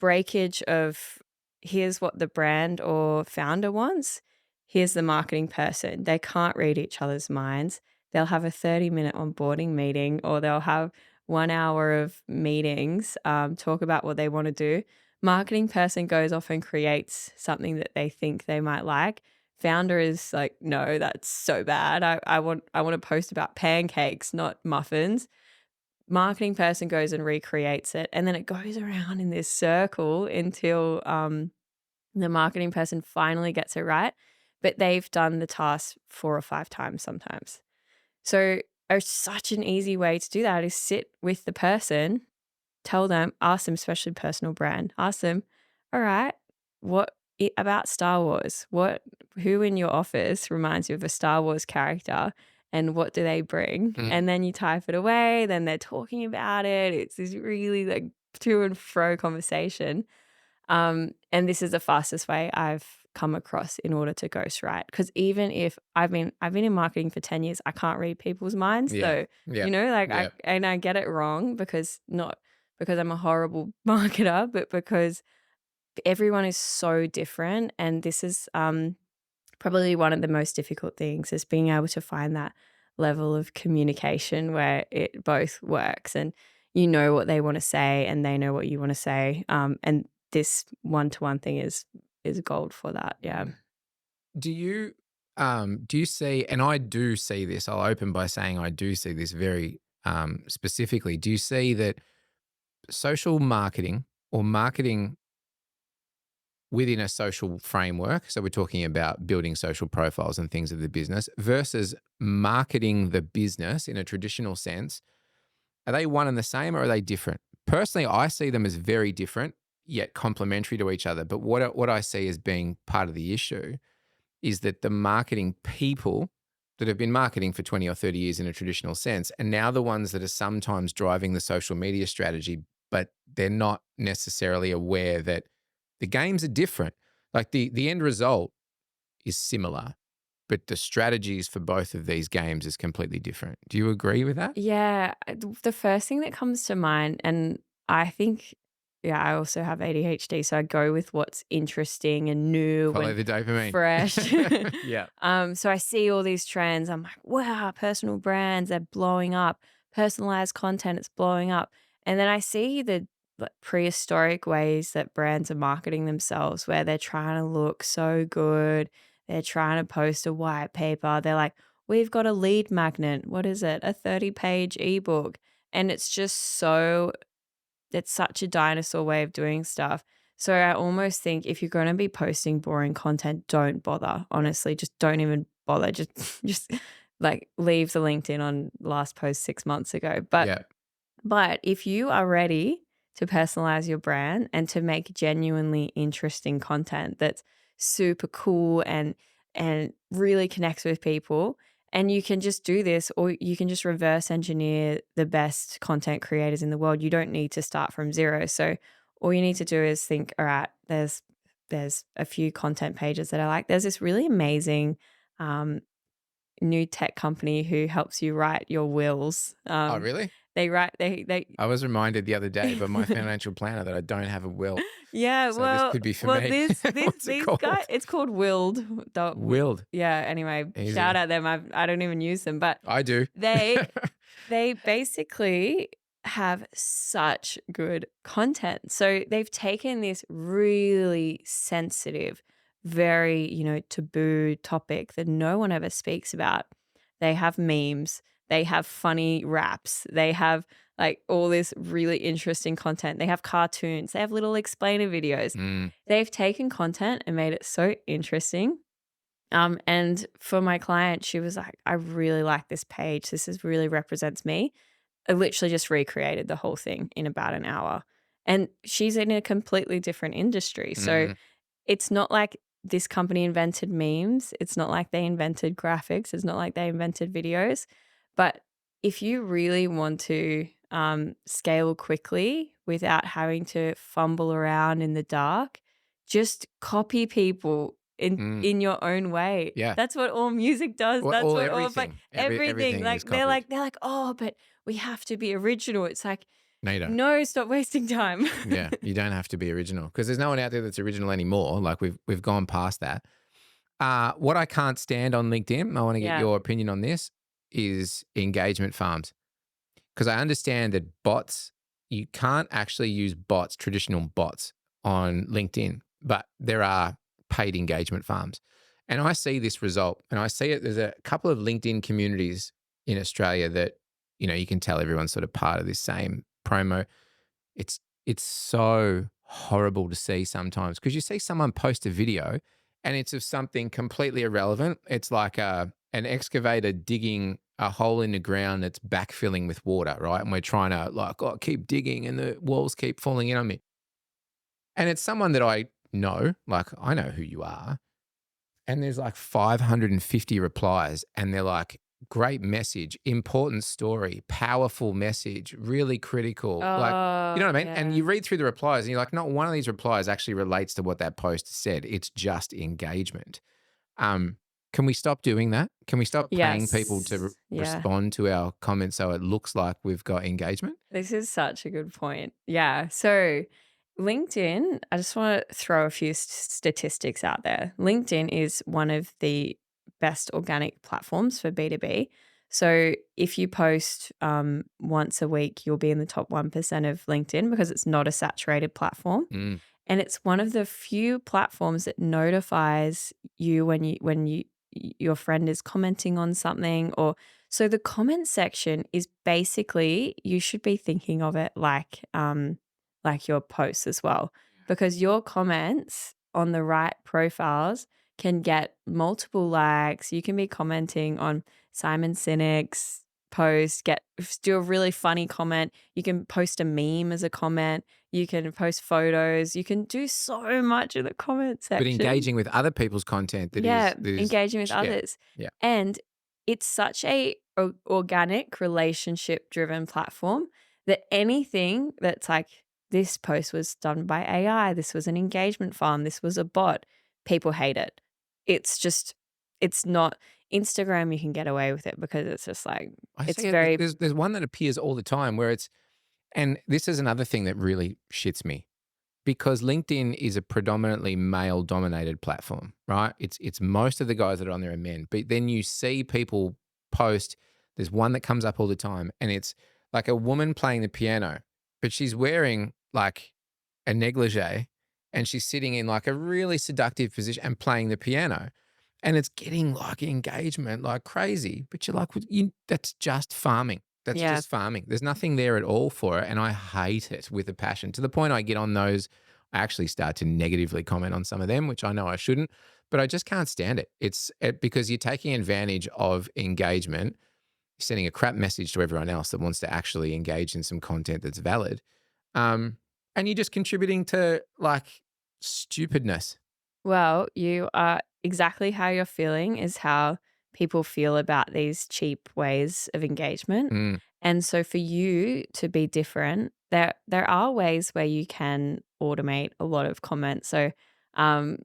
breakage of here's what the brand or founder wants, here's the marketing person. They can't read each other's minds. They'll have a 30-minute onboarding meeting or they'll have 1 hour of meetings, talk about what they want to do. Marketing person goes off and creates something that they think they might like. Founder is like, no, that's so bad. I want to post about pancakes, not muffins. Marketing person goes and recreates it, and then it goes around in this circle until the marketing person finally gets it right. But they've done the task 4 or 5 times sometimes. So, such an easy way to do that is sit with the person, tell them, ask them, especially personal brand, ask them, all right, about Star Wars? Who in your office reminds you of a Star Wars character and what do they bring? Mm. And then you type it away, then they're talking about it. It's this really like to and fro conversation. And this is the fastest way I've come across in order to ghostwrite. Because even if I've been in marketing for 10 years, I can't read people's minds. Yeah. So, Yeah. like Yeah. I get it wrong because not because I'm a horrible marketer, but because everyone is so different. And this is probably one of the most difficult things is being able to find that level of communication where it both works and you know what they want to say and they know what you want to say. And this one-to-one thing is gold for that. Yeah. Do you see, and I do see this, I'll open by saying I do see this very specifically. Do you see that social marketing or marketing within a social framework, so we're talking about building social profiles and things of the business versus marketing the business in a traditional sense, are they one and the same or are they different? Personally, I see them as very different yet complementary to each other. But what I see as being part of the issue is that the marketing people that have been marketing for 20 or 30 years in a traditional sense and now the ones that are sometimes driving the social media strategy, but they're not necessarily aware that the games are different. Like the end result is similar, but the strategies for both of these games is completely different. Do you agree with that? Yeah. The first thing that comes to mind, and I think I also have ADHD, so I go with what's interesting and new Follow and the dopamine. fresh. Yeah. So I see all these trends. I'm like, wow, personal brands, they're blowing up. Personalized content, it's blowing up. And then I see the prehistoric ways that brands are marketing themselves, where they're trying to look so good. They're trying to post a white paper. They're like, we've got a lead magnet. What is it? A 30-page ebook. And it's just it's such a dinosaur way of doing stuff. So I almost think if you're going to be posting boring content, don't bother. Honestly, just don't even bother. Just just like leave the LinkedIn on last post 6 months ago. Yeah. But if you are ready to personalize your brand and to make genuinely interesting content that's super cool and really connects with people, and you can just do this, or you can just reverse engineer the best content creators in the world. You don't need to start from zero. So all you need to do is think, all right, there's a few content pages that I like. There's this really amazing um, new tech company who helps you write your wills. Oh, really? They write they I was reminded the other day by my financial planner that I don't have a will. Yeah, So this could be for well, me. this What's it these called? guys, it's called Willed. Willed. Yeah, anyway, shout Easy. out them. I don't even use them, but I do. they they basically have such good content. So they've taken this really sensitive, very, taboo topic that no one ever speaks about. They have memes, they have funny raps, they have like all this really interesting content. They have cartoons, they have little explainer videos. Mm. They've taken content and made it so interesting. And for my client, she was like, I really like this page. Really represents me. I literally just recreated the whole thing in about an hour. And she's in a completely different industry. So Mm. it's not like this company invented memes. It's not like they invented graphics. It's not like they invented videos. But if you really want to scale quickly without having to fumble around in the dark, just copy people Mm. in your own way. Yeah. That's what all music does. Well, That's all what all like everything. everything. Everything is Like copied. they're like, oh, but we have to be original. It's like, No, you don't. no, stop wasting time. Yeah, you don't have to be original because there's no one out there that's original anymore. Like we've gone past that. What I can't stand on LinkedIn, I want to get Yeah. your opinion on this, is engagement farms. Because I understand that bots, you can't actually use bots, traditional bots on LinkedIn, but there are paid engagement farms. And I see this result and I see it. There's a couple of LinkedIn communities in Australia that, you can tell everyone's sort of part of this same promo. It's so horrible to see sometimes because you see someone post a video and it's of something completely irrelevant. It's like an excavator digging a hole in the ground that's backfilling with water, right? And we're trying to like, oh, keep digging and the walls keep falling in on me. And it's someone that I know, like I know who you are. And there's like 550 replies and they're like, great message, important story, powerful message, really critical. Like, you Oh, know what I mean? And yeah. you read through the replies and you're like, not one of these replies actually relates to what that post said. It's just engagement. Um, can we stop doing that? Can we stop paying people to Yes. Yeah. respond to our comments so it looks like we've got engagement? This is such a good point. Yeah. So, LinkedIn, I just want to throw a few statistics out there. LinkedIn is one of the best organic platforms for B2B. So, if you post once a week, you'll be in the top 1% of LinkedIn because it's not a saturated platform. Mm. And it's one of the few platforms that notifies you when your friend is commenting on something. Or so the comment section is basically, you should be thinking of it like your posts as well, because your comments on the right profiles can get multiple likes. You can be commenting on Simon Sinek's post, do a really funny comment. You can post a meme as a comment. You can post photos. You can do so much in the comment But section. engaging with other people's content Yeah, that is engaging with yeah, others. yeah. And it's such a organic relationship driven platform that anything that's like, this post was done by AI, this was an engagement farm, this was a bot, people hate it. It's just, it's not Instagram. You can get away with it because it's just like, I it's see it. very, There's one that appears all the time where it's, and this is another thing that really shits me. because LinkedIn is a predominantly male dominated platform, right? It's most of the guys that are on there are men. But then you see people post, there's one that comes up all the time, and it's like a woman playing the piano, but she's wearing like a negligee and she's sitting in like a really seductive position and playing the piano. And it's getting like engagement like crazy. But you're like, "Well, that's just farming. That's Yeah. just farming. There's nothing there at all for it." And I hate it with a passion, to the point I get on those. I actually start to negatively comment on some of them, which I know I shouldn't, but I just can't stand it. Because you're taking advantage of engagement, sending a crap message to everyone else that wants to actually engage in some content that's valid. Um, and you're just contributing to like stupidness. Well, you are exactly how you're feeling is how people feel about these cheap ways of engagement. Mm. And so for you to be different, there are ways where you can automate a lot of comments. So um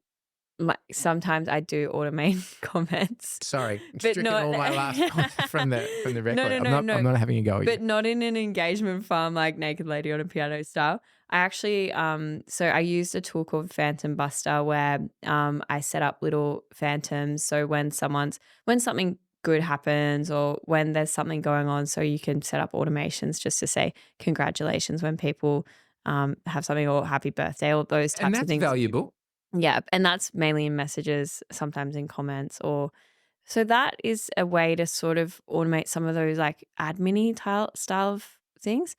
sometimes I do automate comments, Sorry, but stricken not all my last comment from the no, record. no, I'm no, not I'm no. not having a go at you. But not in an engagement farm like Naked Lady on a Piano style. I actually, so I used a tool called Phantom Buster where I set up little phantoms. So when something good happens or when there's something going on, so you can set up automations just to say congratulations when people have something or happy birthday or those And types of that's things. valuable. Yeah, and that's mainly in messages, sometimes in comments or so that is a way to sort of automate some of those like admin style of things.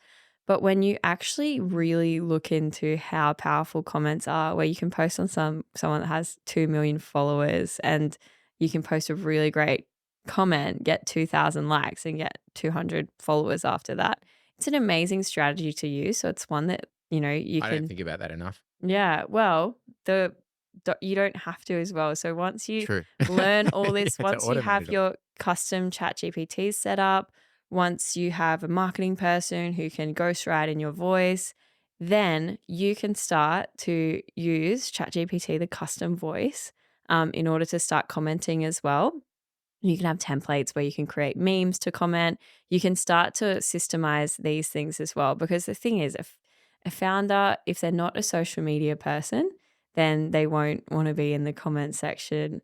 But when you actually really look into how powerful comments are, where you can post on someone that has 2 million followers and you can post a really great comment, get 2,000 likes and get 200 followers after that. It's an amazing strategy to use. So it's one that, you I don't can think about that enough. yeah, well, you don't have to as well. So once you True. learn all Yeah, this, to once you automate have it all. your custom chat GPTs set up, once you have a marketing person who can ghostwrite in your voice, then you can start to use ChatGPT, the custom voice, in order to start commenting as well. You can have templates where you can create memes to comment. You can start to systemize these things as well. Because the thing is, if a founder, if they're not a social media person, then they won't want to be in the comment section.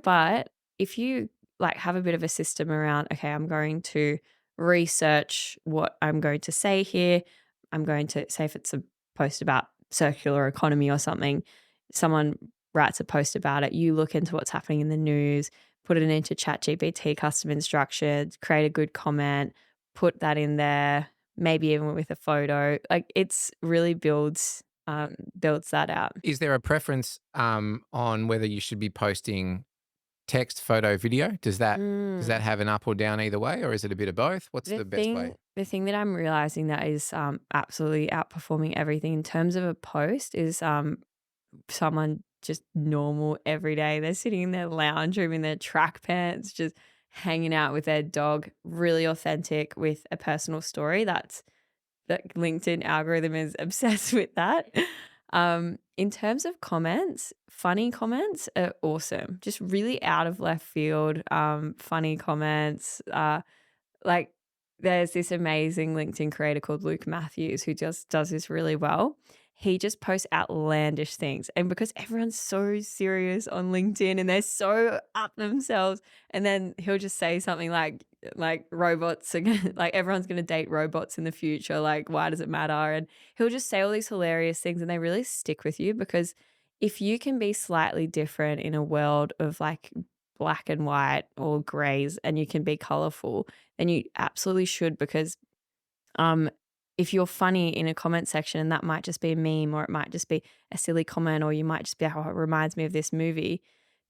But if you like have a bit of a system around, okay, I'm going to research what I'm going to say here. I'm going to say if it's a post about circular economy or something, someone writes a post about it, you look into what's happening in the news, put it into ChatGPT custom instructions, create a good comment, put that in there, maybe even with a photo. Like it's really builds that out. Is there a preference on whether you should be posting text, photo, video? Does that Mm. have an up or down either way, or is it a bit of both? What's The the best way? thing the thing that I'm realizing that is absolutely outperforming everything in terms of a post is someone just normal every day. They're sitting in their lounge room in their track pants, just hanging out with their dog, really authentic with a personal story. That LinkedIn algorithm is obsessed with that. In terms of comments, funny comments are awesome. Just really out of left field, funny comments. Like there's this amazing LinkedIn creator called Luke Matthews who just does this really well. He just posts outlandish things. And because everyone's so serious on LinkedIn and they're so up themselves, and then he'll just say something like robots are gonna like everyone's gonna date robots in the future. Like, why does it matter? And he'll just say all these hilarious things and they really stick with you because if you can be slightly different in a world of like black and white or grays and you can be colorful, then you absolutely should because um if you're funny in a comment section and that might just be a meme or it might just be a silly comment or you might just be like, oh, it reminds me of this movie.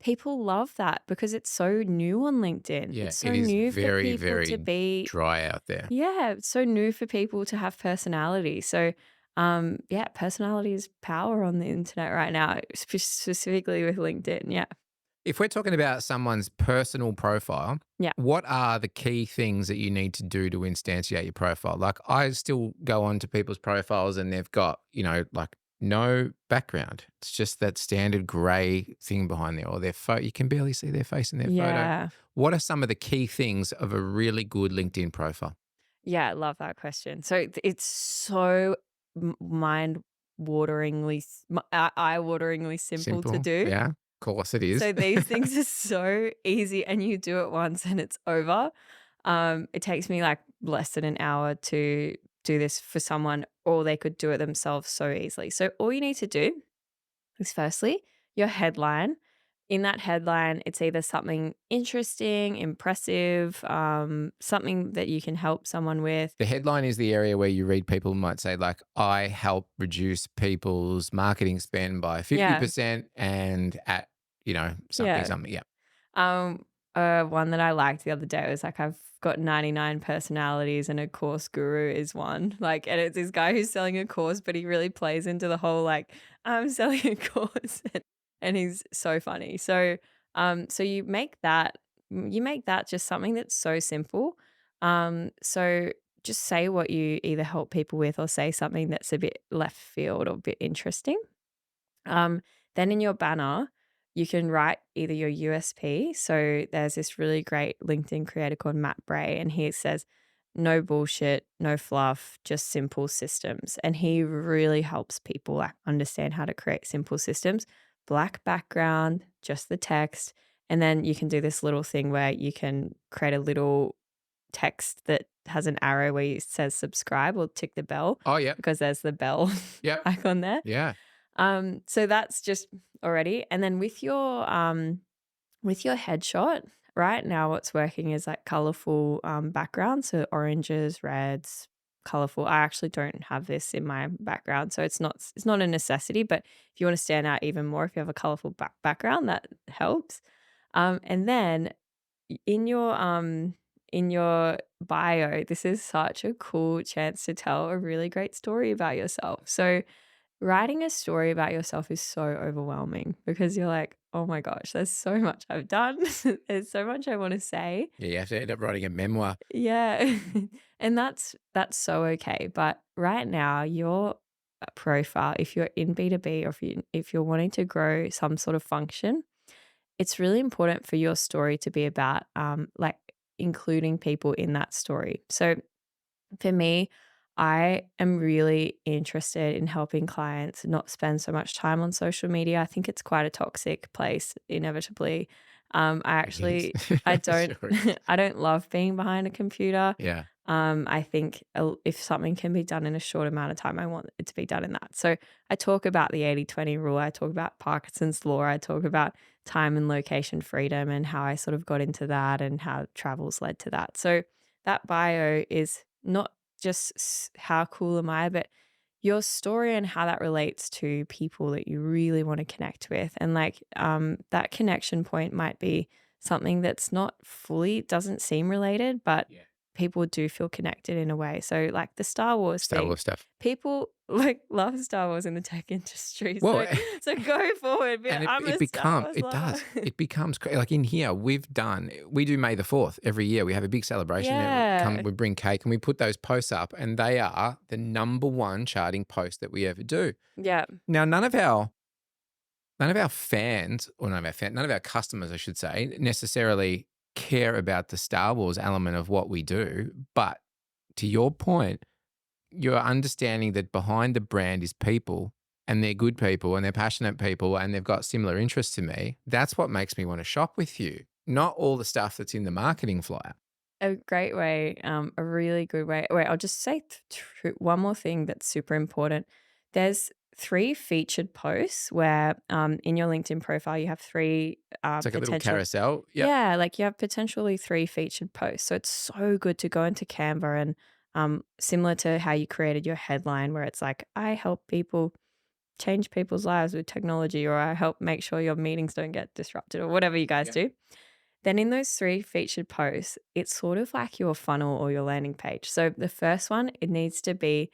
People love that because it's so new on LinkedIn. Yeah, It's it so is new for very, people to very be dry out there. yeah, it's so new for people to have personality. So yeah, personality is power on the internet right now, specifically with LinkedIn. Yeah. If we're talking about someone's personal profile, Yeah. what are the key things that you need to do to instantiate your profile? Like I still go on to people's profiles and they've got, like no background. It's just that standard gray thing behind there or their photo. You can barely see their face in their photo. Yeah. What are some of the key things of a really good LinkedIn profile? Yeah, I love that question. So it's so mind eye-wateringly simple to Simple. do. Yeah. Of course it is. So these things are so easy, and you do it once and it's over. It takes me like less than an hour to do this for someone, or they could do it themselves so easily. So all you need to do is firstly your headline. In that headline, it's either something interesting, impressive, something that you can help someone with. The headline is the area where you read people might say, like, I help reduce people's marketing spend by Yeah, 50% and at, something, yeah. something. Yeah. Um, one that I liked the other day was like, I've got 99 personalities and a course guru is one. Like, and it's this guy who's selling a course, but he really plays into the whole like, I'm selling a course, and he's so funny. So you make that just something that's so simple. So just say what you either help people with, or say something that's a bit left field or a bit interesting. Um, then in your banner, you can write either your USP. So there's this really great LinkedIn creator called Matt Bray, and he says, no bullshit, no fluff, just simple systems. And he really helps people like understand how to create simple systems. Black background, just the text. And then you can do this little thing where you can create a little text that has an arrow where it says subscribe or tick the bell, Oh, yeah. because there's the bell Yep. icon there. Yeah. So that's just already. And then with your headshot, right now what's working is like colorful background. So oranges, reds, colorful. I actually don't have this in my background, so it's not a necessity. But if you want to stand out even more, if you have a colorful background, that helps. And then in your bio, this is such a cool chance to tell a really great story about yourself. So writing a story about yourself is so overwhelming, because you're like, oh my gosh, there's so much I've done. There's so much I want to say. Yeah. You have to end up writing a memoir. Yeah. And that's so okay. But right now, your profile, if you're in B2B, or if you're wanting to grow some sort of function, it's really important for your story to be about like including people in that story. So for me, I am really interested in helping clients not spend so much time on social media. I think it's quite a toxic place, inevitably. I It is. actually, I don't, Sure it is. I don't love being behind a computer. Yeah. I think if something can be done in a short amount of time, I want it to be done in that. So I talk about the 80/20 rule. I talk about Parkinson's law. I talk about time and location freedom, and how I sort of got into that, and how travel's led to that. So that bio is not just how cool am I, but your story and how that relates to people that you really want to connect with. And like that connection point might be something that's not fully, doesn't seem related, but Yeah. people do feel connected in a way. So like the Star Wars Star thing, Wars stuff. people like love Star Wars in the tech industry. Well, So go forward. and I'm a Star Wars it lover. does. It becomes like in here, we do May the 4th every year. We have a big celebration. Yeah. We bring cake and we put those posts up, and they are the number one charting post that we ever do. Yeah. Now, none of our fans, or none of our customers, I should say, necessarily care about the Star Wars element of what we do. But to your point, you're understanding that behind the brand is people, and they're good people, and they're passionate people, and they've got similar interests to me. That's what makes me want to shop with you, not all the stuff that's in the marketing flyer. A great way, a really good way. Wait, I'll just say one more thing that's super important. There's 3 featured posts where in your LinkedIn profile you have 3 It's like a little potential. carousel. Yep. Yeah, like you have potentially 3 featured posts. So it's so good to go into Canva and similar to how you created your headline, where it's like, I help people change people's lives with technology, or I help make sure your meetings don't get disrupted, or whatever you guys Yep. do. Then in those 3 featured posts, it's sort of like your funnel or your landing page. So the first one, it needs to be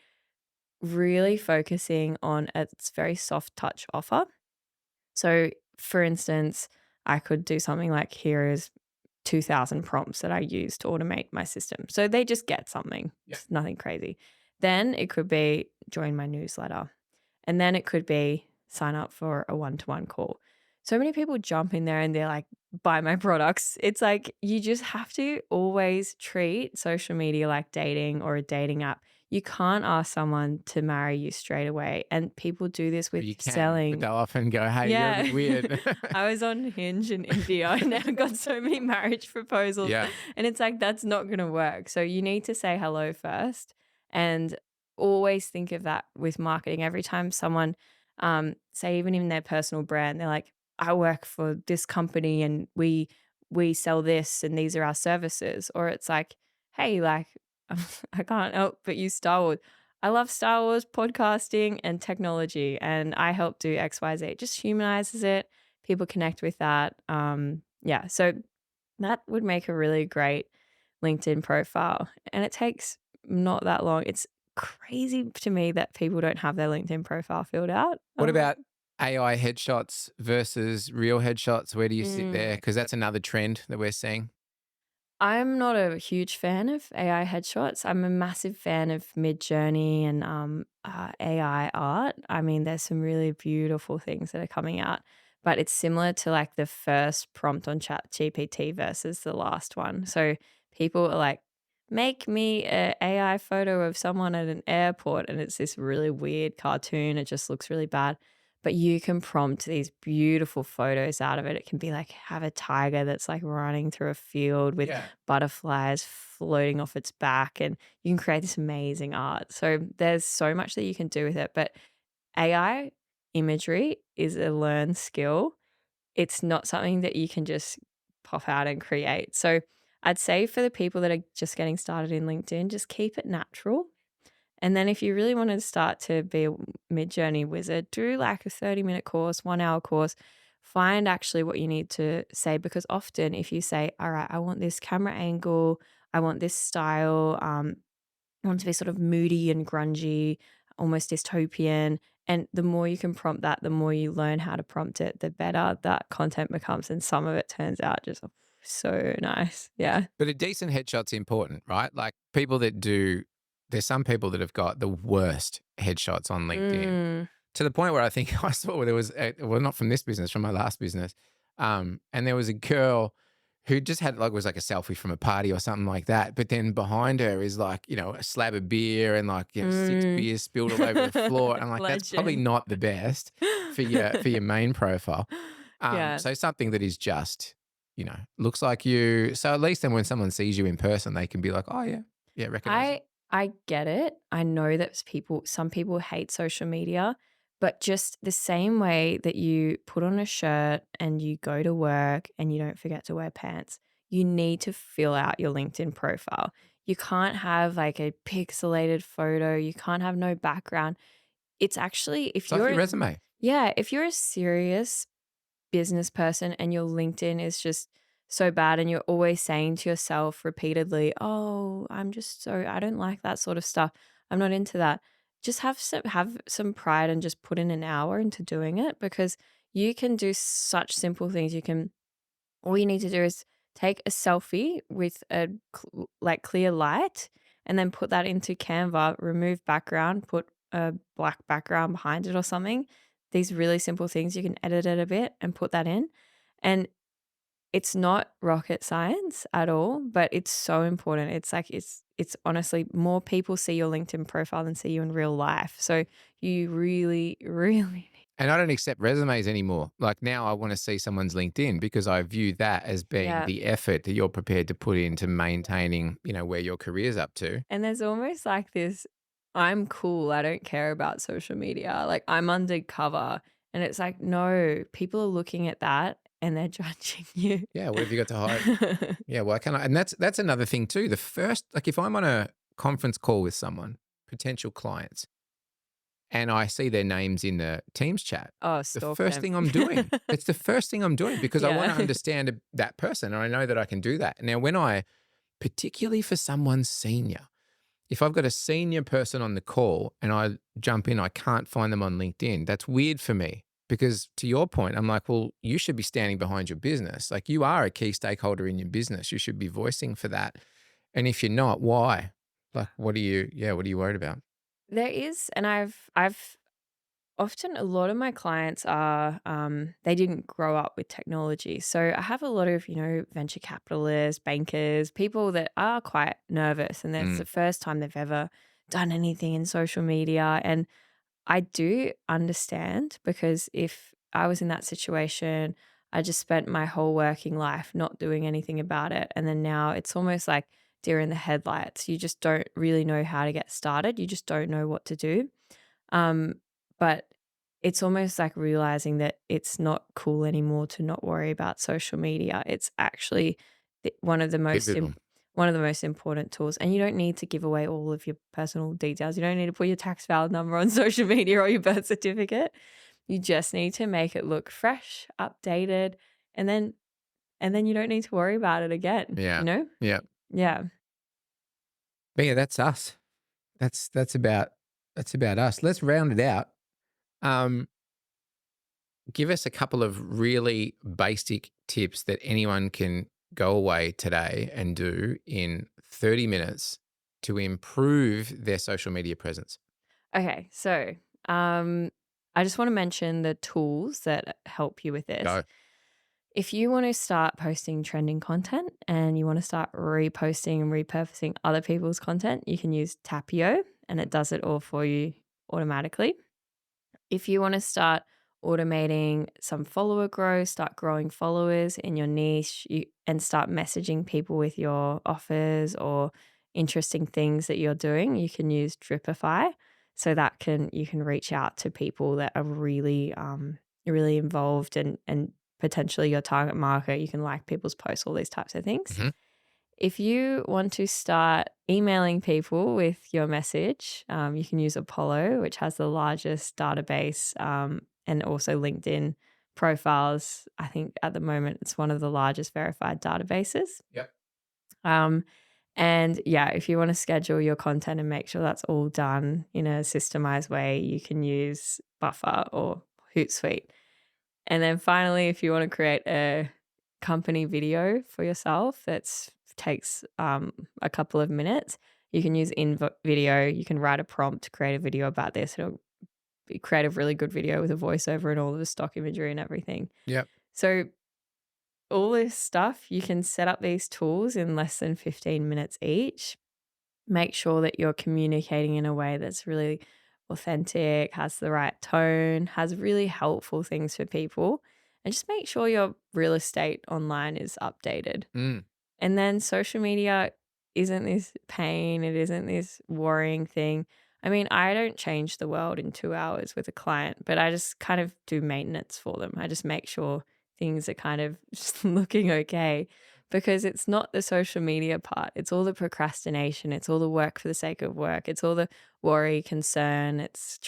really focusing on its very soft touch offer. So for instance, I could do something like, here is 2,000 prompts that I use to automate my system. So they just get something. Yeah. It's nothing crazy. Then it could be join my newsletter. And then it could be sign up for a one-to-one call. so many people jump in there and they're like, buy my products. It's like you just have to always treat social media like dating or a dating app. You can't ask someone to marry you straight away. And people do this Or with you can, but selling. they'll often go, hey, you're a Yeah. bit weird. I was on Hinge in India and I got so many marriage proposals. Yeah. And it's like, that's not going to work. So you need to say hello first and always think of that with marketing. Every time someone, say, even in their personal brand, they're like, I work for this company and we sell this and these are our services. Or it's like, hey, like, I can't help but use Star Wars. I love Star Wars, podcasting, and technology, and I help do XYZ. It just humanizes it. People connect with that. Yeah, so that would make a really great LinkedIn profile, and it takes not that long. It's crazy to me that people don't have their LinkedIn profile filled out. What about AI headshots versus real headshots? Where do you sit Mm. there? Because that's another trend that we're seeing. I'm not a huge fan of AI headshots. I'm a massive fan of Mid-Journey and AI art. I mean, there's some really beautiful things that are coming out, but it's similar to like the first prompt on ChatGPT versus the last one. So people are like, make me a AI photo of someone at an airport, and it's this really weird cartoon. It just looks really bad. But you can prompt these beautiful photos out of it. It can be like have a tiger that's like running through a field with Yeah. butterflies floating off its back, and you can create this amazing art. So there's so much that you can do with it. But AI imagery is a learned skill. It's not something that you can just pop out and create. So I'd say for the people that are just getting started in LinkedIn, just keep it natural. And then if you really want to start to be a mid-journey wizard, do like a 30-minute course, 1 hour course. Find actually what you need to say, because often if you say, all right, I want this camera angle, I want this style, I want to be sort of moody and grungy, almost dystopian. And the more you can prompt that, the more you learn how to prompt it, the better that content becomes. And some of it turns out just so nice. Yeah. But a decent headshot's important, right? Like people that do, there's some people that have got the worst headshots on LinkedIn Mm, to the point where I think I saw where there was, well, not from this business, from my last business. And there was a girl who just had like, was like a selfie from a party or something like that. But then behind her is like, a slab of beer and like, six mm. beers spilled all over the floor. And I'm like, that's probably Legend. not the best for your main profile. Yeah. So something that is just, looks like you. So at least then when someone sees you in person, they can be like, oh yeah, yeah, recognize you. I get it. I know that some people hate social media, but just the same way that you put on a shirt and you go to work and you don't forget to wear pants, you need to fill out your LinkedIn profile. You can't have like a pixelated photo, you can't have no background. It's actually if It's like you're your resume. yeah, if you're a serious business person and your LinkedIn is just so bad and you're always saying to yourself repeatedly, "Oh, I don't like that sort of stuff. I'm not into that." Just have some pride and just put in an hour into doing it, because you can do such simple things. All you need to do is take a selfie with a like clear light and then put that into Canva, remove background, put a black background behind it or something. These really simple things, you can edit it a bit and put that in. And it's not rocket science at all, but it's so important. It's like it's honestly more people see your LinkedIn profile than see you in real life. So you really, really And I don't accept resumes anymore. Like now I want to see someone's LinkedIn because I view that as being yeah. the effort that you're prepared to put into maintaining, where your career's up to. And there's almost like this, I'm cool, I don't care about social media. Like I'm undercover. And it's like, no, people are looking at that and they're judging you. Yeah, what have you got to hide? Yeah, why can't I? And that's another thing too. The first, like if I'm on a conference call with someone, potential clients, and I see their names in the Teams chat, Oh, the stalk first them. thing I'm doing, it's the first thing I'm doing because I want Yeah. to understand that person and I know that I can do that. Now, particularly for someone senior, if I've got a senior person on the call and I jump in, I can't find them on LinkedIn, that's weird for me because to your point, I'm like, well, you should be standing behind your business. Like you are a key stakeholder in your business. You should be voicing for that. And if you're not, why? Like, what are you worried about? There is, and I've Often, a lot of my clients are, they didn't grow up with technology. So I have a lot of, venture capitalists, bankers, people that are quite nervous and that's Mm, the first time they've ever done anything in social media. And I do understand because if I was in that situation, I just spent my whole working life not doing anything about it. And then now it's almost like deer in the headlights. You just don't really know how to get started. You just don't know what to do. Um, but it's almost like realizing that it's not cool anymore to not worry about social media. It's actually one of the pivotal. one of the most important tools, and you don't need to give away all of your personal details. You don't need to put your tax file number on social media or your birth certificate. You just need to make it look fresh, updated, and then you don't need to worry about it again. Yeah. Yeah. Yeah. But yeah, that's us. That's about us. Let's round it out. Um, Give us a couple of really basic tips that anyone can go away today and do in 30 minutes to improve their social media presence. Okay, so I just want to mention the tools that help you with this. Go. If you want to start posting trending content and you want to start reposting and repurposing other people's content, you can use Tapio and it does it all for you automatically. If you want to start automating some follower growth, start growing followers in your niche, and start messaging people with your offers or interesting things that you're doing, you can use Dripify. So that you can reach out to people that are really involved and potentially your target market. You can like people's posts, all these types of things. Mhm. If you want to start emailing people with your message, you can use Apollo, which has the largest database and also LinkedIn profiles. I think at the moment it's one of the largest verified databases. Yep. Um, and yeah, if you want to schedule your content and make sure that's all done in a systemized way, you can use Buffer or Hootsuite. And then finally, if you want to create a company video for yourself that takes a couple of minutes, you can use video. You can write a prompt to create a video about this. It'll create a really good video with a voiceover and all of the stock imagery and everything. Yep. So all this stuff, you can set up these tools in less than 15 minutes each. Make sure that you're communicating in a way that's really authentic, has the right tone, has really helpful things for people, and just make sure your real estate online is updated. Mm. And then social media isn't this pain, it isn't this worrying thing. I mean, I don't change the world in 2 hours with a client, but I just kind of do maintenance for them. I just make sure things are kind of just looking okay because it's not the social media part. It's all the procrastination, it's all the work for the sake of work, it's all the worry, concern, it's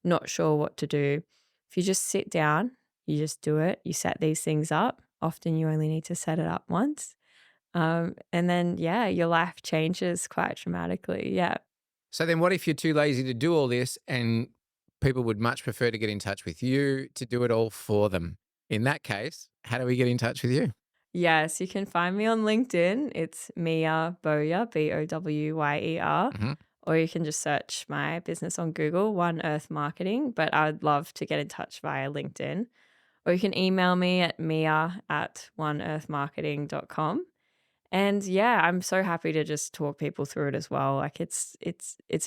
not sure what to do. If you just sit down, you just do it, you set these things up. Often you only need to set it up once and then, yeah, your life changes quite dramatically. Yeah. So then what if you're too lazy to do all this and people would much prefer to get in touch with you to do it all for them? In that case, how do we get in touch with you? Yes, you can find me on LinkedIn. It's Mia Bowyer, Bowyer, Hmm. or you can just search my business on Google, One Earth Marketing. But I would love to get in touch via LinkedIn. Or you can email me at mia@oneearthmarketing.com. And yeah, I'm so happy to just talk people through it as well. Like it's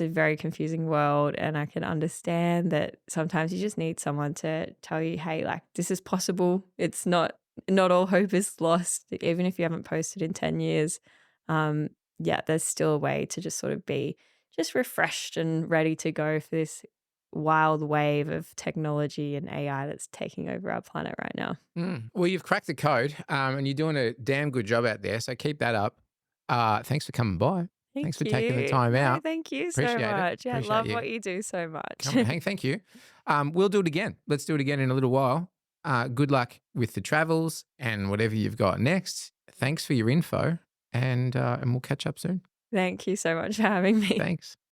a very confusing world and I can understand that sometimes you just need someone to tell you, "Hey, like this is possible. It's not all hope is lost even if you haven't posted in 10 years." Um yeah, there's still a way to just sort of be just refreshed and ready to go for this wild wave of technology and AI that's taking over our planet right now. Mm. Well, you've cracked the code and you're doing a damn good job out there. So keep that up. Thanks for coming by. Thanks for Thank taking the you. time No, out. thank you so Appreciate it. much. Yeah, I Appreciate love you. what you do so much. Come on, Hank. Thank you. We'll do it again. Let's do it again in a little while. Good luck with the travels and whatever you've got next. Thanks for your info and we'll catch up soon. Thank you so much for having me. Thanks.